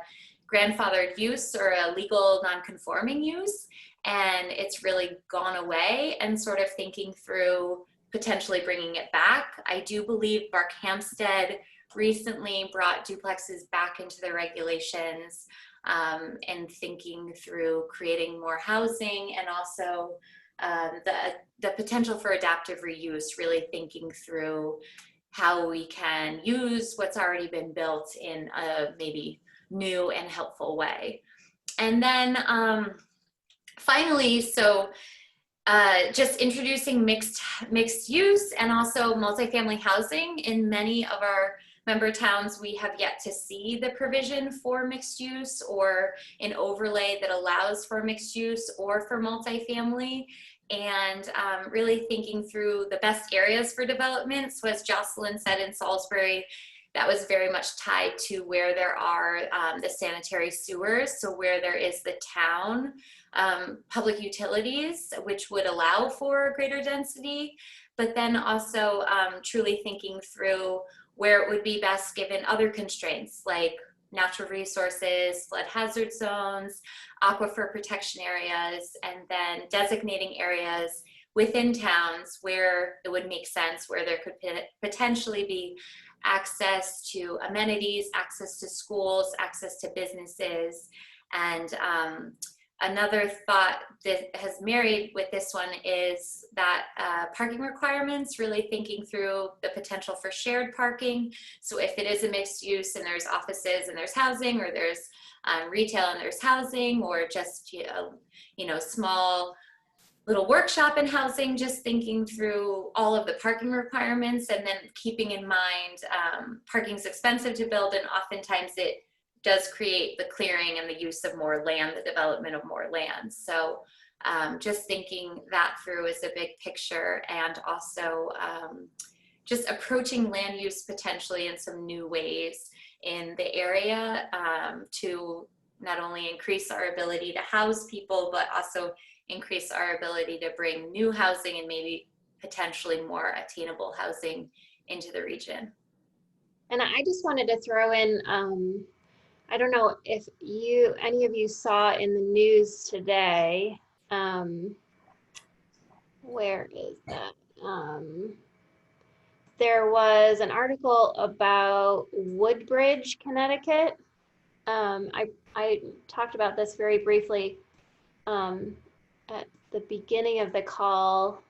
grandfathered use or a legal non-conforming use, and it's really gone away, and sort of thinking through potentially bringing it back. I do believe Barkhamsted recently brought duplexes back into the regulations, and thinking through creating more housing, and also the potential for adaptive reuse, really thinking through how we can use what's already been built in a maybe new and helpful way. And then finally, so just introducing mixed use and also multifamily housing. In many of our member towns, we have yet to see the provision for mixed use or an overlay that allows for mixed use or for multifamily, and really thinking through the best areas for development. So as Jocelyn said, in Salisbury, that was very much tied to where there are the sanitary sewers, so where there is the town public utilities, which would allow for greater density, but then also truly thinking through where it would be best given other constraints like natural resources, flood hazard zones, aquifer protection areas, and then designating areas within towns where it would make sense, where there could potentially be access to amenities, access to schools, access to businesses. And another thought that has married with this one is that parking requirements, really thinking through the potential for shared parking. So if it is a mixed use and there's offices and there's housing, or there's retail and there's housing, or just you know small little workshop and housing, just thinking through all of the parking requirements, and then keeping in mind parking's expensive to build, and oftentimes it does create the clearing and the use of more land, the development of more land. So just thinking that through is a big picture, and also just approaching land use potentially in some new ways in the area to not only increase our ability to house people, but also increase our ability to bring new housing and maybe potentially more attainable housing into the region. And I just wanted to throw in, I don't know if any of you saw in the news today, where is that? There was an article about Woodbridge, Connecticut. I talked about this very briefly at the beginning of the call.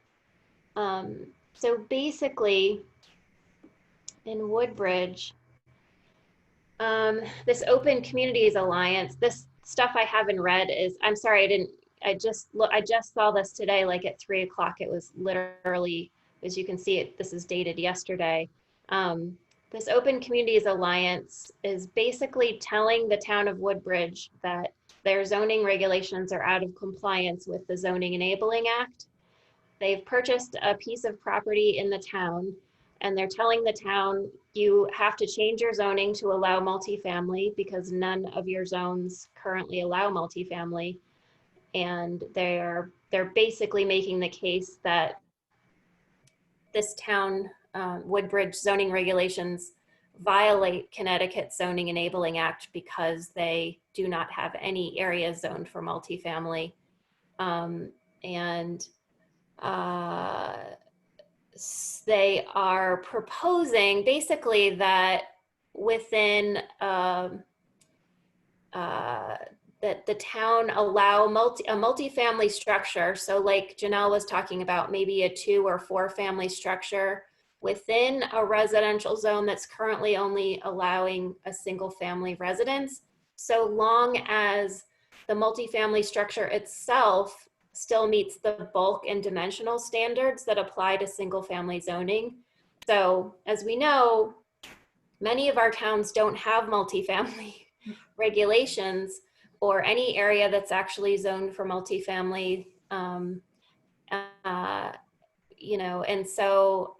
So basically, in Woodbridge, this Open Communities Alliance, this stuff I haven't read is, I'm sorry, I just saw this today, like at 3 o'clock. It was literally, as you can see, this is dated yesterday. This Open Communities Alliance is basically telling the town of Woodbridge that their zoning regulations are out of compliance with the Zoning Enabling Act. They've purchased a piece of property in the town, and they're telling the town, you have to change your zoning to allow multifamily because none of your zones currently allow multifamily. And they're basically making the case that this town, Woodbridge zoning regulations violate Connecticut's Zoning Enabling Act because they do not have any areas zoned for multifamily. They are proposing basically that within that the town allow a multifamily structure. So like Janelle was talking about, maybe a 2 or 4 family structure within a residential zone that's currently only allowing a single family residence, so long as the multifamily structure itself still meets the bulk and dimensional standards that apply to single family zoning. So as we know, many of our towns don't have multifamily regulations or any area that's actually zoned for multifamily, you know, and so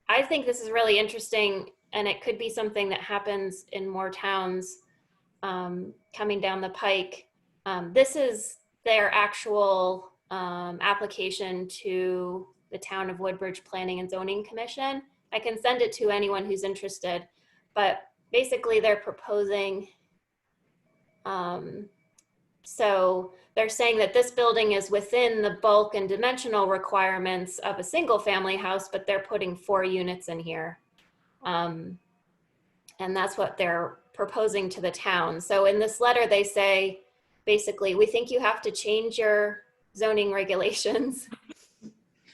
I think this is really interesting, and it could be something that happens in more towns coming down the pike. This is their actual application to the Town of Woodbridge Planning and Zoning Commission. I can send it to anyone who's interested, but basically they're proposing, so they're saying that this building is within the bulk and dimensional requirements of a single family house, but they're putting 4 units in here. And that's what they're proposing to the town. So in this letter, they say, basically, we think you have to change your zoning regulations.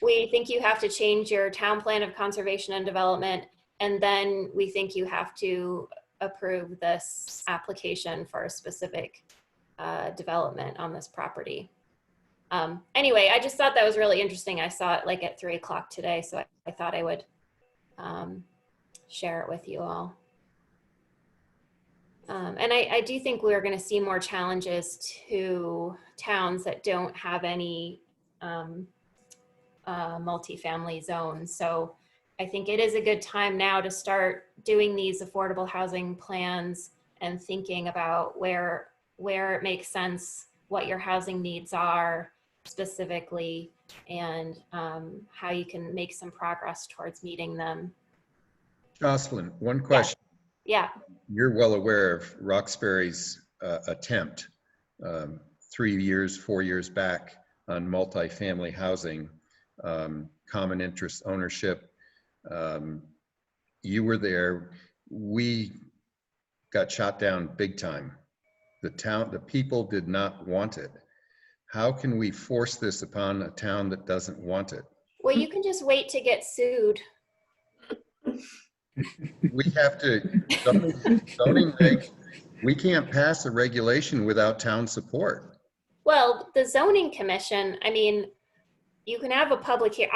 We think you have to change your town plan of conservation and development. And then we think you have to approve this application for a specific development on this property. Anyway, I just thought that was really interesting. I saw it like at 3 o'clock today, so I thought I would share it with you all. And I do think we're going to see more challenges to towns that don't have any multifamily zones. So I think it is a good time now to start doing these affordable housing plans and thinking about where it makes sense, what your housing needs are specifically, and how you can make some progress towards meeting them. Jocelyn, one question. Yeah. You're well aware of Roxbury's attempt 3 years, 4 years back on multifamily housing, common interest ownership. You were there. We got shot down big time. The people did not want it. How can we force this upon a town that doesn't want it? Well, you can just wait to get sued. We have to, zoning reg, we can't pass a regulation without town support. Well, the zoning commission, I mean, you can have a public hearing.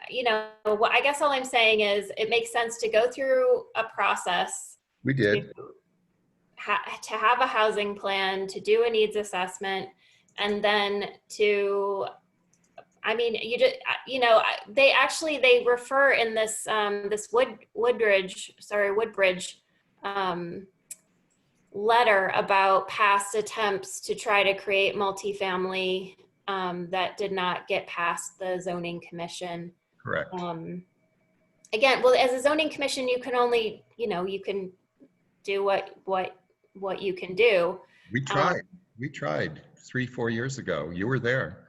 You know, I guess all I'm saying is it makes sense to go through a process. We did. to have a housing plan, to do a needs assessment, and then to, I mean, you just, they refer in this, this Woodbridge letter about past attempts to try to create multifamily that did not get past the zoning commission. Correct. Again, well, as a zoning commission, you can only, you can do what you can do. We tried 3-4 years ago. You were there,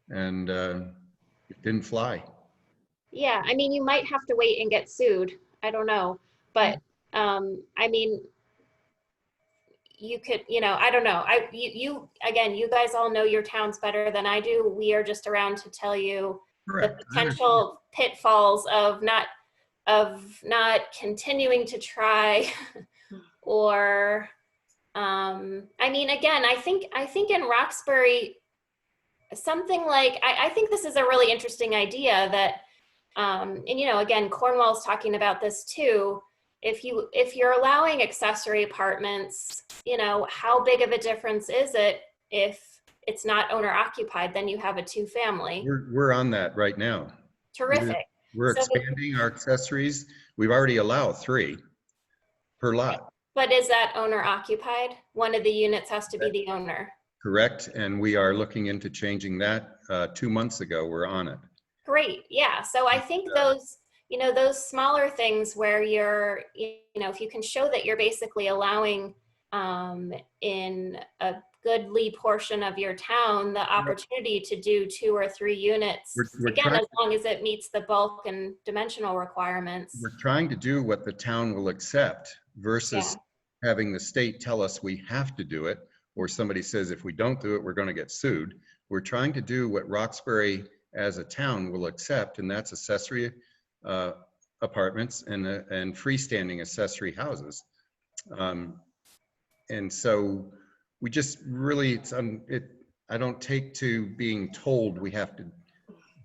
and it didn't fly. Yeah, I mean, you might have to wait and get sued. I don't know, but I mean, you could, I don't know. Again, you guys all know your towns better than I do. We are just around to tell you Correct. the potential pitfalls of not continuing to try or I mean, again, I think in Roxbury, something like, I think this is a really interesting idea that, and again, Cornwall's talking about this too. If you're allowing accessory apartments, how big of a difference is it if it's not owner occupied? Then you have a 2-family. We're on that right now. Terrific. We're So expanding our accessories. We've already allowed 3 per lot. But is that owner occupied? One of the units has to be the owner. Correct. And we are looking into changing that 2 months ago. We're on it. Great. Yeah. So I think those smaller things where you're, if you can show that you're basically allowing in a goodly portion of your town the opportunity to do 2 or 3 units, We're again, trying, as long as it meets the bulk and dimensional requirements. we're trying to do what the town will accept versus having the state tell us we have to do it, or somebody says if we don't do it, we're going to get sued. We're trying to do what Roxbury as a town will accept, and that's accessory apartments and freestanding accessory houses. And so we just really, I don't take to being told we have to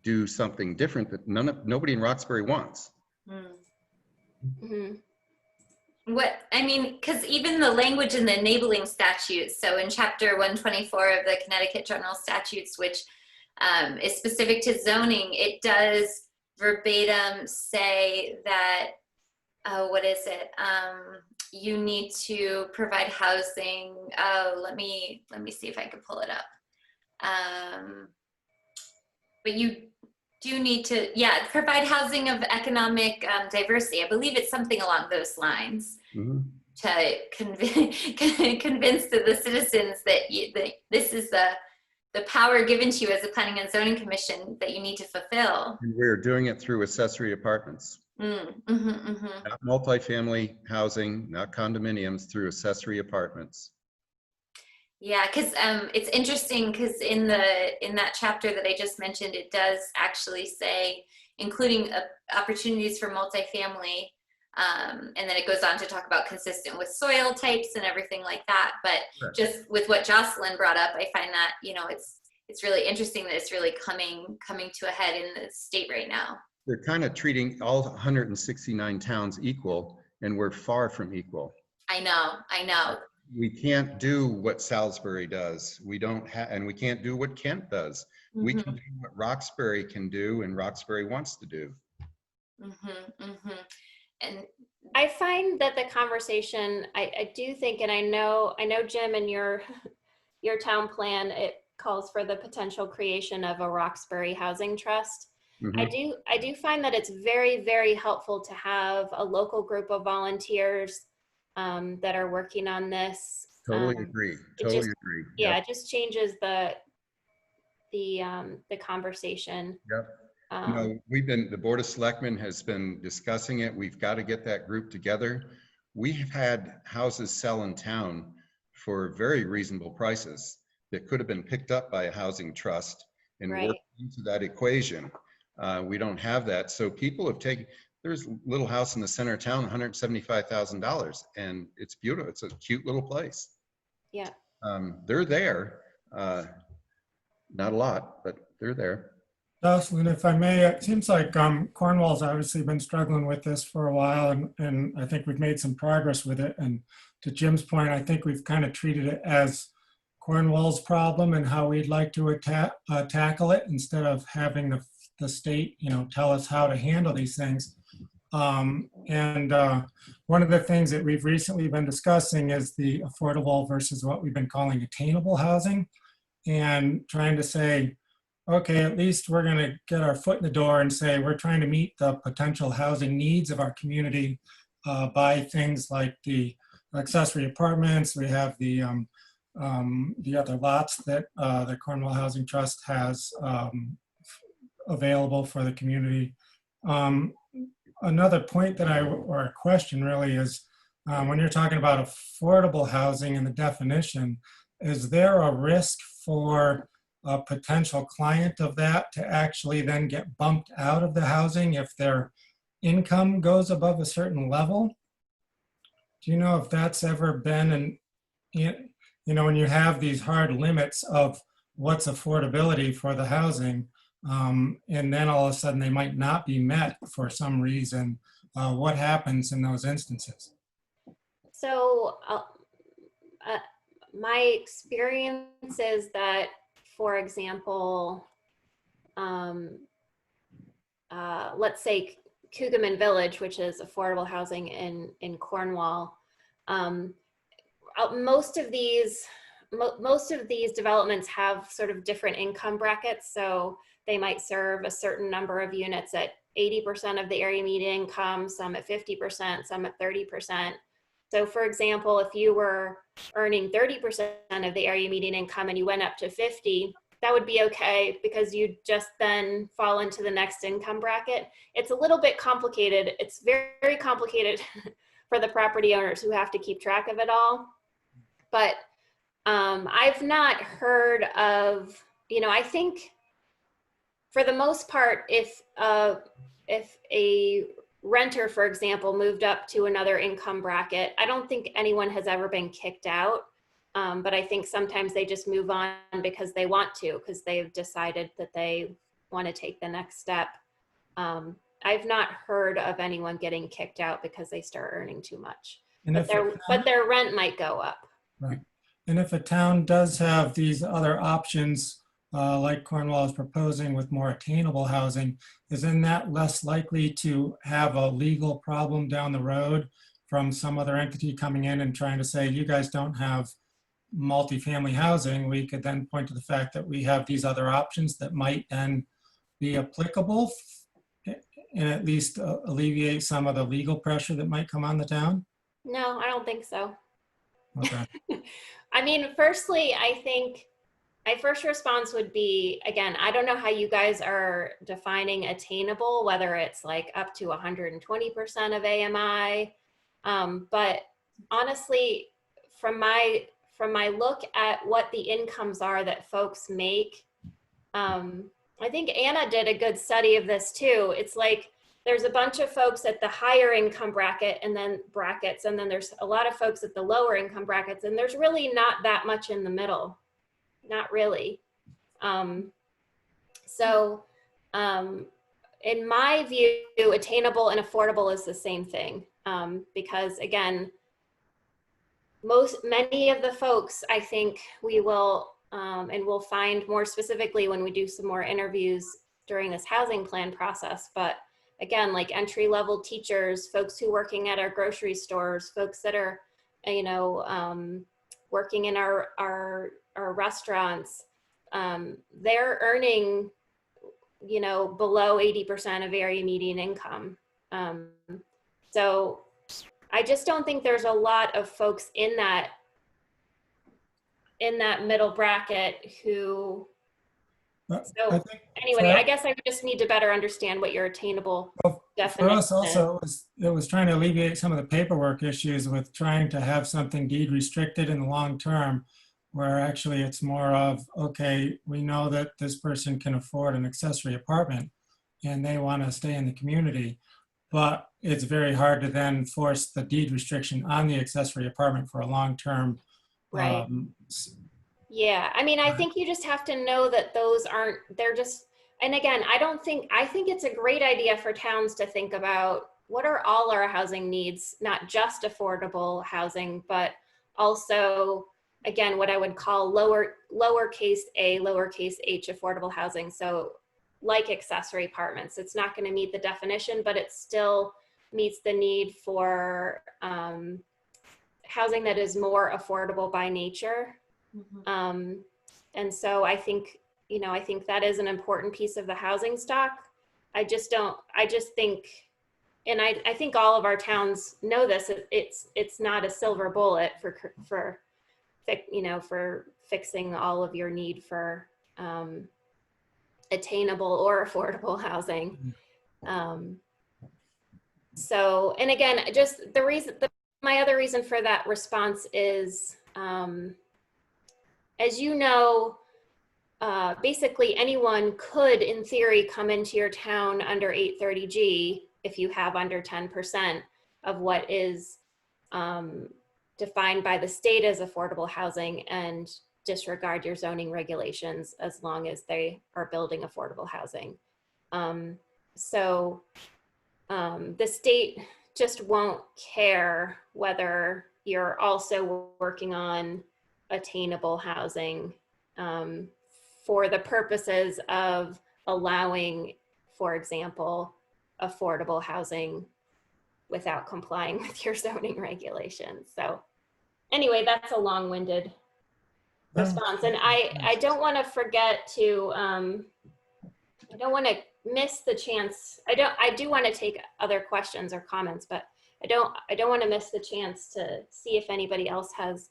do something different that nobody in Roxbury wants. Mhm. Because even the language in the enabling statutes, so in chapter 124 of the Connecticut General Statutes, which is specific to zoning, it does verbatim say that, you need to provide housing. Let me see if I can pull it up. But you do need to, provide housing of economic diversity. I believe it's something along those lines. Mm-hmm. To convince the citizens that this is the power given to you as a planning and zoning commission that you need to fulfill. And we're doing it through accessory apartments. Not multifamily housing, not condominiums, through accessory apartments. Yeah, because it's interesting because in that chapter that I just mentioned, it does actually say including opportunities for multifamily, and then it goes on to talk about consistent with soil types and everything like that. But just with what Jocelyn brought up, I find that it's really interesting that it's really coming to a head in the state right now. They're kind of treating all 169 towns equal, and we're far from equal. I know. We can't do what Salisbury does. We don't have, and we can't do what Kent does. We can do what Roxbury can do, and Roxbury wants to do. And I find that the conversation, I do think, and I know Jim, in your town plan, it calls for the potential creation of a Roxbury housing trust. I do find that it's very, very helpful to have a local group of volunteers that are working on this. Totally agree. Totally agree. Yeah, it just changes the conversation. Yep. The Board of Selectmen has been discussing it. We've got to get that group together. We've had houses sell in town for very reasonable prices that could have been picked up by a housing trust and worked into that equation. We don't have that. So people have taken, there's a little house in the center of town, $175,000, and it's beautiful. It's a cute little place. Yeah. They're there. Not a lot, but they're there. Jocelyn, if I may, it seems like Cornwall's obviously been struggling with this for a while, and I think we've made some progress with it. And to Jim's point, I think we've kind of treated it as Cornwall's problem and how we'd like to tackle it instead of having the state, tell us how to handle these things. One of the things that we've recently been discussing is the affordable versus what we've been calling attainable housing, and trying to say, okay, at least we're going to get our foot in the door and say we're trying to meet the potential housing needs of our community by things like the accessory apartments. We have the other lots that the Cornwall Housing Trust has available for the community. Another point that or a question really is, when you're talking about affordable housing and the definition, is there a risk for a potential client of that to actually then get bumped out of the housing if their income goes above a certain level? Do you know if that's ever been when you have these hard limits of what's affordability for the housing, and then all of a sudden they might not be met for some reason, what happens in those instances? So my experience is that, for example, let's say Cougaman Village, which is affordable housing in Cornwall, most of these developments have sort of different income brackets. So they might serve a certain number of units at 80% of the area median income, some at 50%, some at 30%. So for example, if you were earning 30% of the area median income and you went up to 50, that would be okay because you'd just then fall into the next income bracket. It's a little bit complicated. It's very, very complicated for the property owners who have to keep track of it all. But I've not heard of, I think for the most part, if a renter, for example, moved up to another income bracket, I don't think anyone has ever been kicked out. But I think sometimes they just move on because they want to, because they've decided that they want to take the next step. I've not heard of anyone getting kicked out because they start earning too much. But their rent might go up. Right. And if a town does have these other options, like Cornwall is proposing with more attainable housing, isn't that less likely to have a legal problem down the road from some other entity coming in and trying to say, you guys don't have multifamily housing? We could then point to the fact that we have these other options that might then be applicable and at least alleviate some of the legal pressure that might come on the town? No, I don't think so. Okay. I mean, firstly, I think my first response would be, again, I don't know how you guys are defining attainable, whether it's like up to 120% of AMI. But honestly, from my look at what the incomes are that folks make, I think Anna did a good study of this too. It's like there's a bunch of folks at the higher income bracket and then there's a lot of folks at the lower income brackets, and there's really not that much in the middle. Not really. In my view, attainable and affordable is the same thing, because again, many of the folks, I think we will, and we'll find more specifically when we do some more interviews during this housing plan process, but again, like entry-level teachers, folks who are working at our grocery stores, folks that are, working in our restaurants, they're earning, below 80% of area median income. So I just don't think there's a lot of folks in that middle bracket who, I guess I just need to better understand what your attainable definition for us also, it was trying to alleviate some of the paperwork issues with trying to have something deed restricted in the long term, where actually it's more of, okay, we know that this person can afford an accessory apartment and they want to stay in the community, but it's very hard to then force the deed restriction on the accessory apartment for a long term. Right. Yeah, I mean, I think you just have to know that those aren't, they're just, and again, I think it's a great idea for towns to think about what are all our housing needs, not just affordable housing, but also, again, what I would call lowercase a, lowercase h affordable housing. So like accessory apartments, it's not going to meet the definition, but it still meets the need for housing that is more affordable by nature. And so I think, I think that is an important piece of the housing stock. I just think, and I think all of our towns know this, it's not a silver bullet for fixing all of your need for attainable or affordable housing. So, and again, just my other reason for that response is, as you know, basically anyone could, in theory, come into your town under 830G if you have under 10% of what is defined by the state as affordable housing and disregard your zoning regulations as long as they are building affordable housing. So the state just won't care whether you're also working on attainable housing for the purposes of allowing, for example, affordable housing without complying with your zoning regulations. So anyway, that's a long-winded response. And I don't want to forget to, I don't want to miss the chance. I do want to take other questions or comments, but I don't want to miss the chance to see if anybody else has,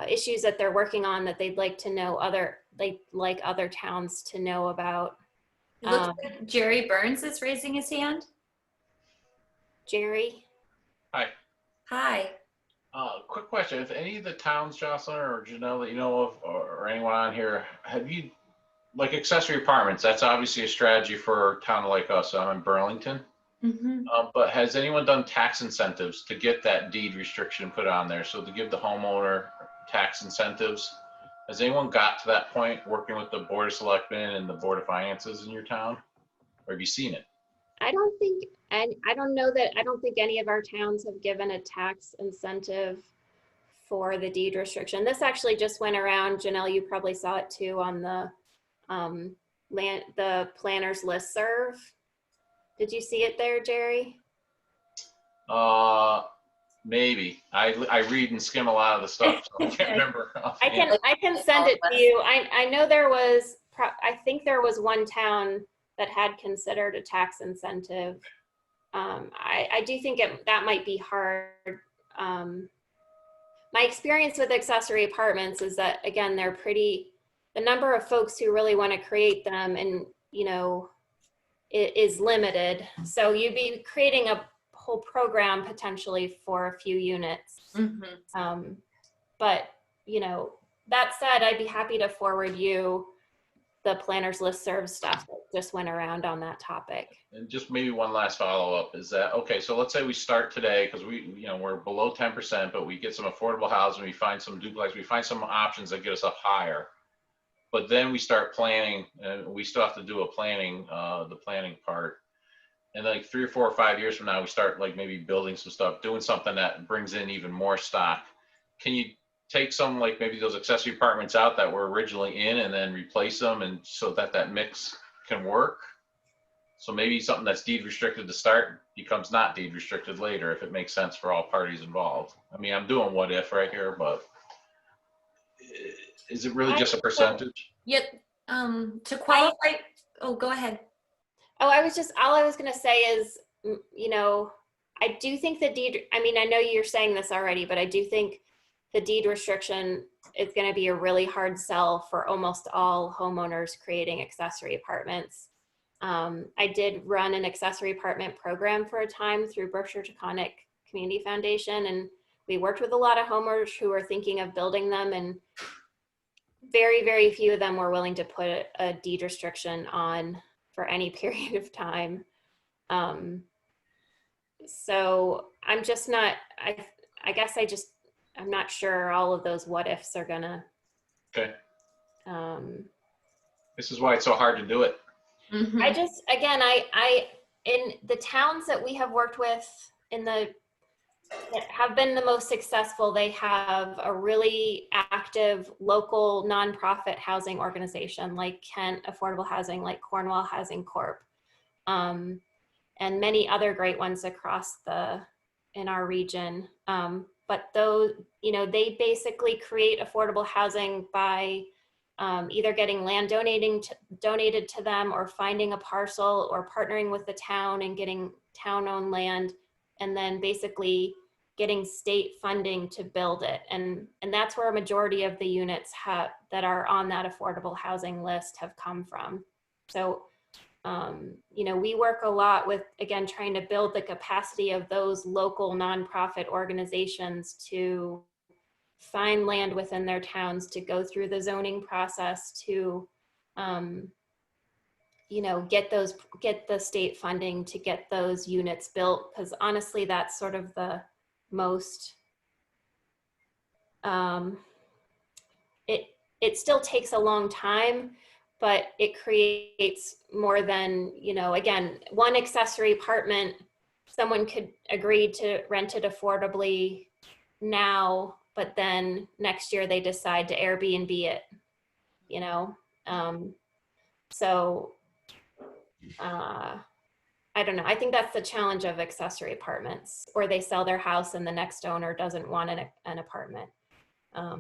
issues that they're working on that they'd like to know like other towns to know about. It looks like Jerry Burns is raising his hand. Jerry? Hi. Hi. Quick question. If any of the towns, Jocelyn or Janelle, that you know of, or anyone on here, have you, like accessory apartments, that's obviously a strategy for a town like us. I'm in Burlington. But has anyone done tax incentives to get that deed restriction put on there? So to give the homeowner tax incentives, has anyone got to that point working with the Board of Selectmen and the Board of Finances in your town? Or have you seen it? I don't think any of our towns have given a tax incentive for the deed restriction. This actually just went around. Janelle, you probably saw it too on the planners listserv. Did you see it there, Jerry? Maybe. I read and skim a lot of the stuff, so I can't remember. I can send it to you. I know there was, I think there was one town that had considered a tax incentive. I do think that might be hard. My experience with accessory apartments is that, again, the number of folks who really want to create them and, it is limited. So you'd be creating a whole program potentially for a few units. But, that said, I'd be happy to forward you the planners listserv stuff that just went around on that topic. And just maybe one last follow-up is that, okay, so let's say we start today because we're below 10%, but we get some affordable housing, we find some duplex, we find some options that get us up higher. But then we start planning, and we still have to do the planning part. And like 3 or 4 or 5 years from now, we start like maybe building some stuff, doing something that brings in even more stock. Can you take some, like maybe those accessory apartments out that were originally in and then replace them, and so that mix can work? So maybe something that's deed restricted to start becomes not deed restricted later, if it makes sense for all parties involved. I mean, I'm doing what if right here, but is it really just a percentage? Yep. To qualify, oh, go ahead. Oh, all I was going to say is, I do think the deed, I mean, I know you're saying this already, but I do think the deed restriction is going to be a really hard sell for almost all homeowners creating accessory apartments. I did run an accessory apartment program for a time through Berkshire-Taconic Community Foundation, and we worked with a lot of homeowners who were thinking of building them, and very, very few of them were willing to put a deed restriction on for any period of time. So I'm just not, I guess I'm not sure all of those what ifs are gonna. Okay. This is why it's so hard to do it. Mhm. I just, again, in the towns that we have worked with that have been the most successful, they have a really active local nonprofit housing organization like Kent Affordable Housing, like Cornwall Housing Corp, and many other great ones in our region. But those, they basically create affordable housing by either getting land donated to them, or finding a parcel, or partnering with the town and getting town-owned land, and then basically getting state funding to build it. And that's where a majority of the units that are on that affordable housing list have come from. So, we work a lot with, again, trying to build the capacity of those local nonprofit organizations to find land within their towns, to go through the zoning process, to get the state funding to get those units built, because honestly that's sort of the most it still takes a long time, but it creates more than, again, one accessory apartment, someone could agree to rent it affordably now, but then next year they decide to Airbnb it, so I don't know. I think that's the challenge of accessory apartments, or they sell their house and the next owner doesn't want an apartment. Are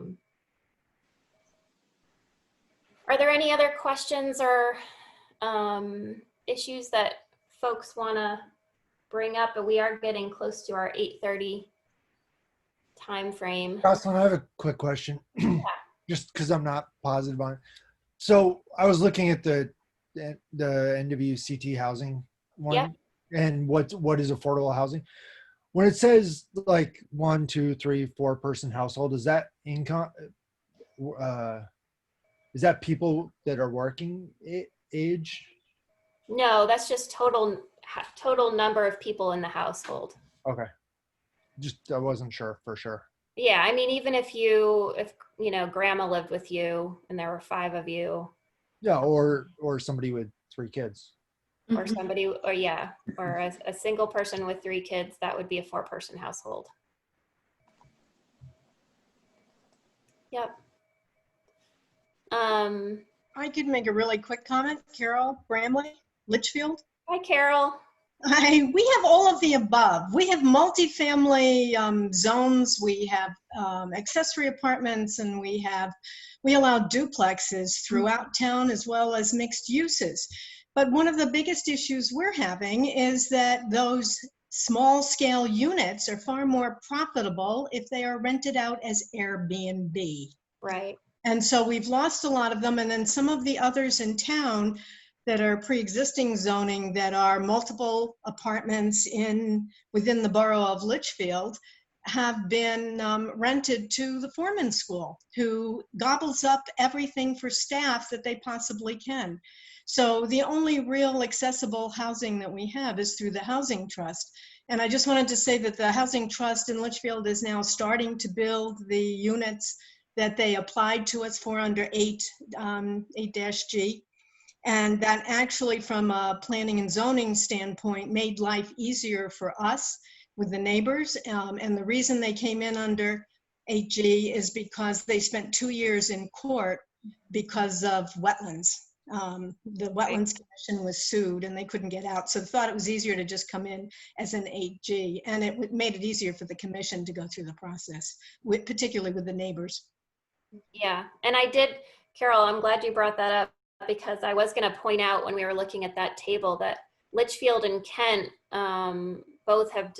there any other questions or issues that folks want to bring up? But we are getting close to our 8:30 time frame. Jocelyn, I have a quick question, just because I'm not positive on it. So I was looking at the NWCT housing one, Yep. and what is affordable housing? When it says like 1, 2, 3, 4 person household, is that income? Is that people that are working age? No, that's just total number of people in the household. Okay, just I wasn't sure for sure. Yeah, I mean, even if grandma lived with you and there were 5 of you. Yeah, or somebody with 3 kids. Or somebody, or a single person with 3 kids, that would be a 4-person household. Yep. I could make a really quick comment. Carol Bramley, Litchfield. Hi, Carol. Hi, we have all of the above. We have multifamily zones, we have accessory apartments, and we allow duplexes throughout town as well as mixed uses. But one of the biggest issues we're having is that those small scale units are far more profitable if they are rented out as Airbnb. Right. And so we've lost a lot of them. And then some of the others in town that are pre-existing zoning that are multiple apartments within the borough of Litchfield have been rented to the foreman school, who gobbles up everything for staff that they possibly can. So the only real accessible housing that we have is through the Housing Trust. And I just wanted to say that the Housing Trust in Litchfield is now starting to build the units that they applied to us for under 8-G. And that actually, from a planning and zoning standpoint, made life easier for us with the neighbors. And the reason they came in under 8G is because they spent 2 years in court because of wetlands. The Wetlands Commission was sued and they couldn't get out. So they thought it was easier to just come in as an 8G. And it made it easier for the commission to go through the process, particularly with the neighbors. Yeah, and Carol, I'm glad you brought that up, because I was going to point out when we were looking at that table that Litchfield and Kent both have,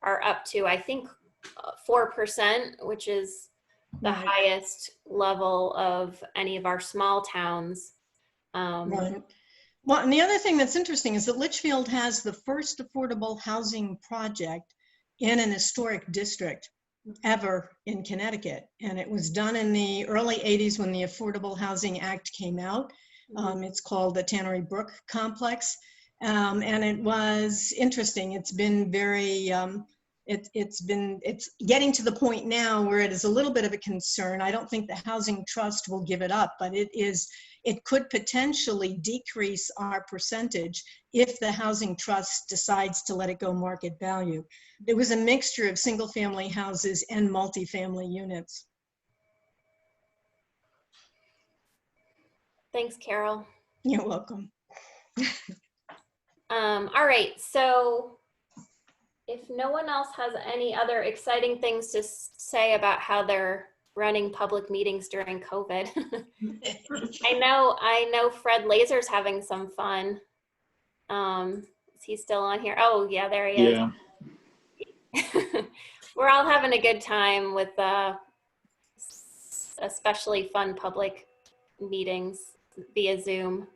are up to, I think, 4%, which is the highest level of any of our small towns. Right. Well, and the other thing that's interesting is that Litchfield has the first affordable housing project in an historic district ever in Connecticut. And it was done in the early 80s when the Affordable Housing Act came out. It's called the Tannery Brook Complex. And it was interesting. It's been very It's getting to the point now where it is a little bit of a concern. I don't think the Housing Trust will give it up, but it could potentially decrease our percentage if the Housing Trust decides to let it go market value. It was a mixture of single family houses and multifamily units. Thanks, Carol. You're welcome. All right, so if no one else has any other exciting things to say about how they're running public meetings during COVID, I know Fred Laser's having some fun. Is he still on here? Oh yeah, there he is. Yeah. We're all having a good time with especially fun public meetings via Zoom.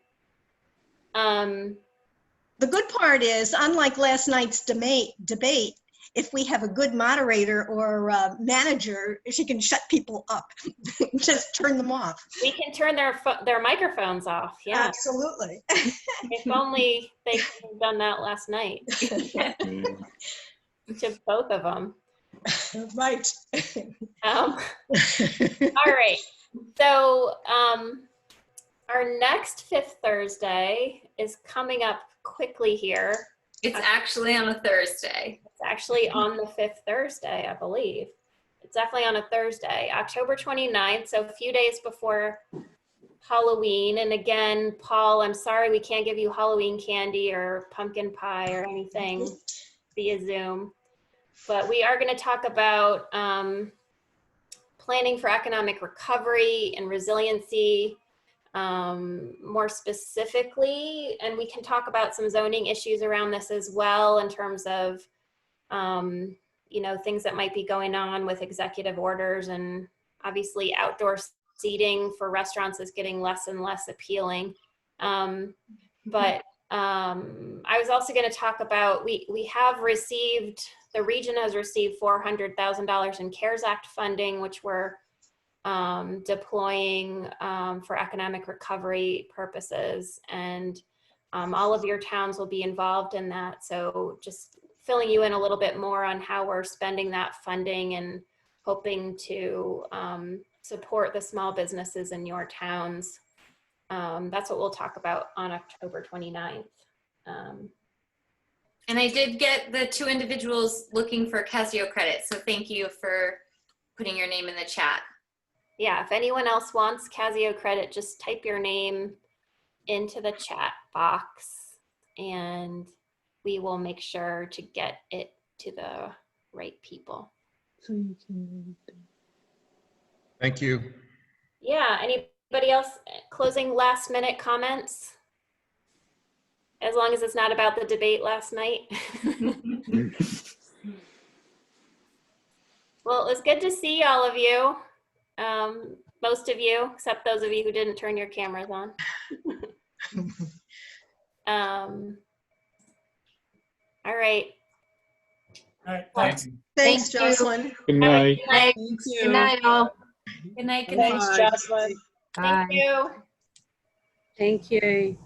The good part is, unlike last night's debate, if we have a good moderator or manager, she can shut people up, just turn them off. We can turn their microphones off. Yeah, absolutely. If only they could have done that last night. To both of them. Right. All right. So our next Fifth Thursday is coming up quickly here. It's actually on a Thursday. It's actually on the Fifth Thursday, I believe. It's definitely on a Thursday, October 29th, so a few days before Halloween. And again, Paul, I'm sorry we can't give you Halloween candy or pumpkin pie or anything via Zoom. But we are going to talk about planning for economic recovery and resiliency more specifically, and we can talk about some zoning issues around this as well in terms of you know, things that might be going on with executive orders, and obviously outdoor seating for restaurants is getting less and less appealing. But I was also going to talk about, we have received, the region has received $400,000 in CARES Act funding, which we're deploying for economic recovery purposes, and all of your towns will be involved in that. So just filling you in a little bit more on how we're spending that funding and hoping to support the small businesses in your towns. That's what we'll talk about on October 29th. And I did get the 2 individuals looking for Casio credit, so thank you for putting your name in the chat. Yeah, if anyone else wants Casio credit, just type your name into the chat box and we will make sure to get it to the right people. Thank you. Yeah, anybody else closing last minute comments? As long as it's not about the debate last night. Well, it was good to see all of you. Most of you, except those of you who didn't turn your cameras on. All right. All right, thanks. Thanks, Thank you. Jocelyn. Good night. Good night. Thank you. Good night, all. Good night. Good night. Thanks, Jocelyn. Thank you. Thank you.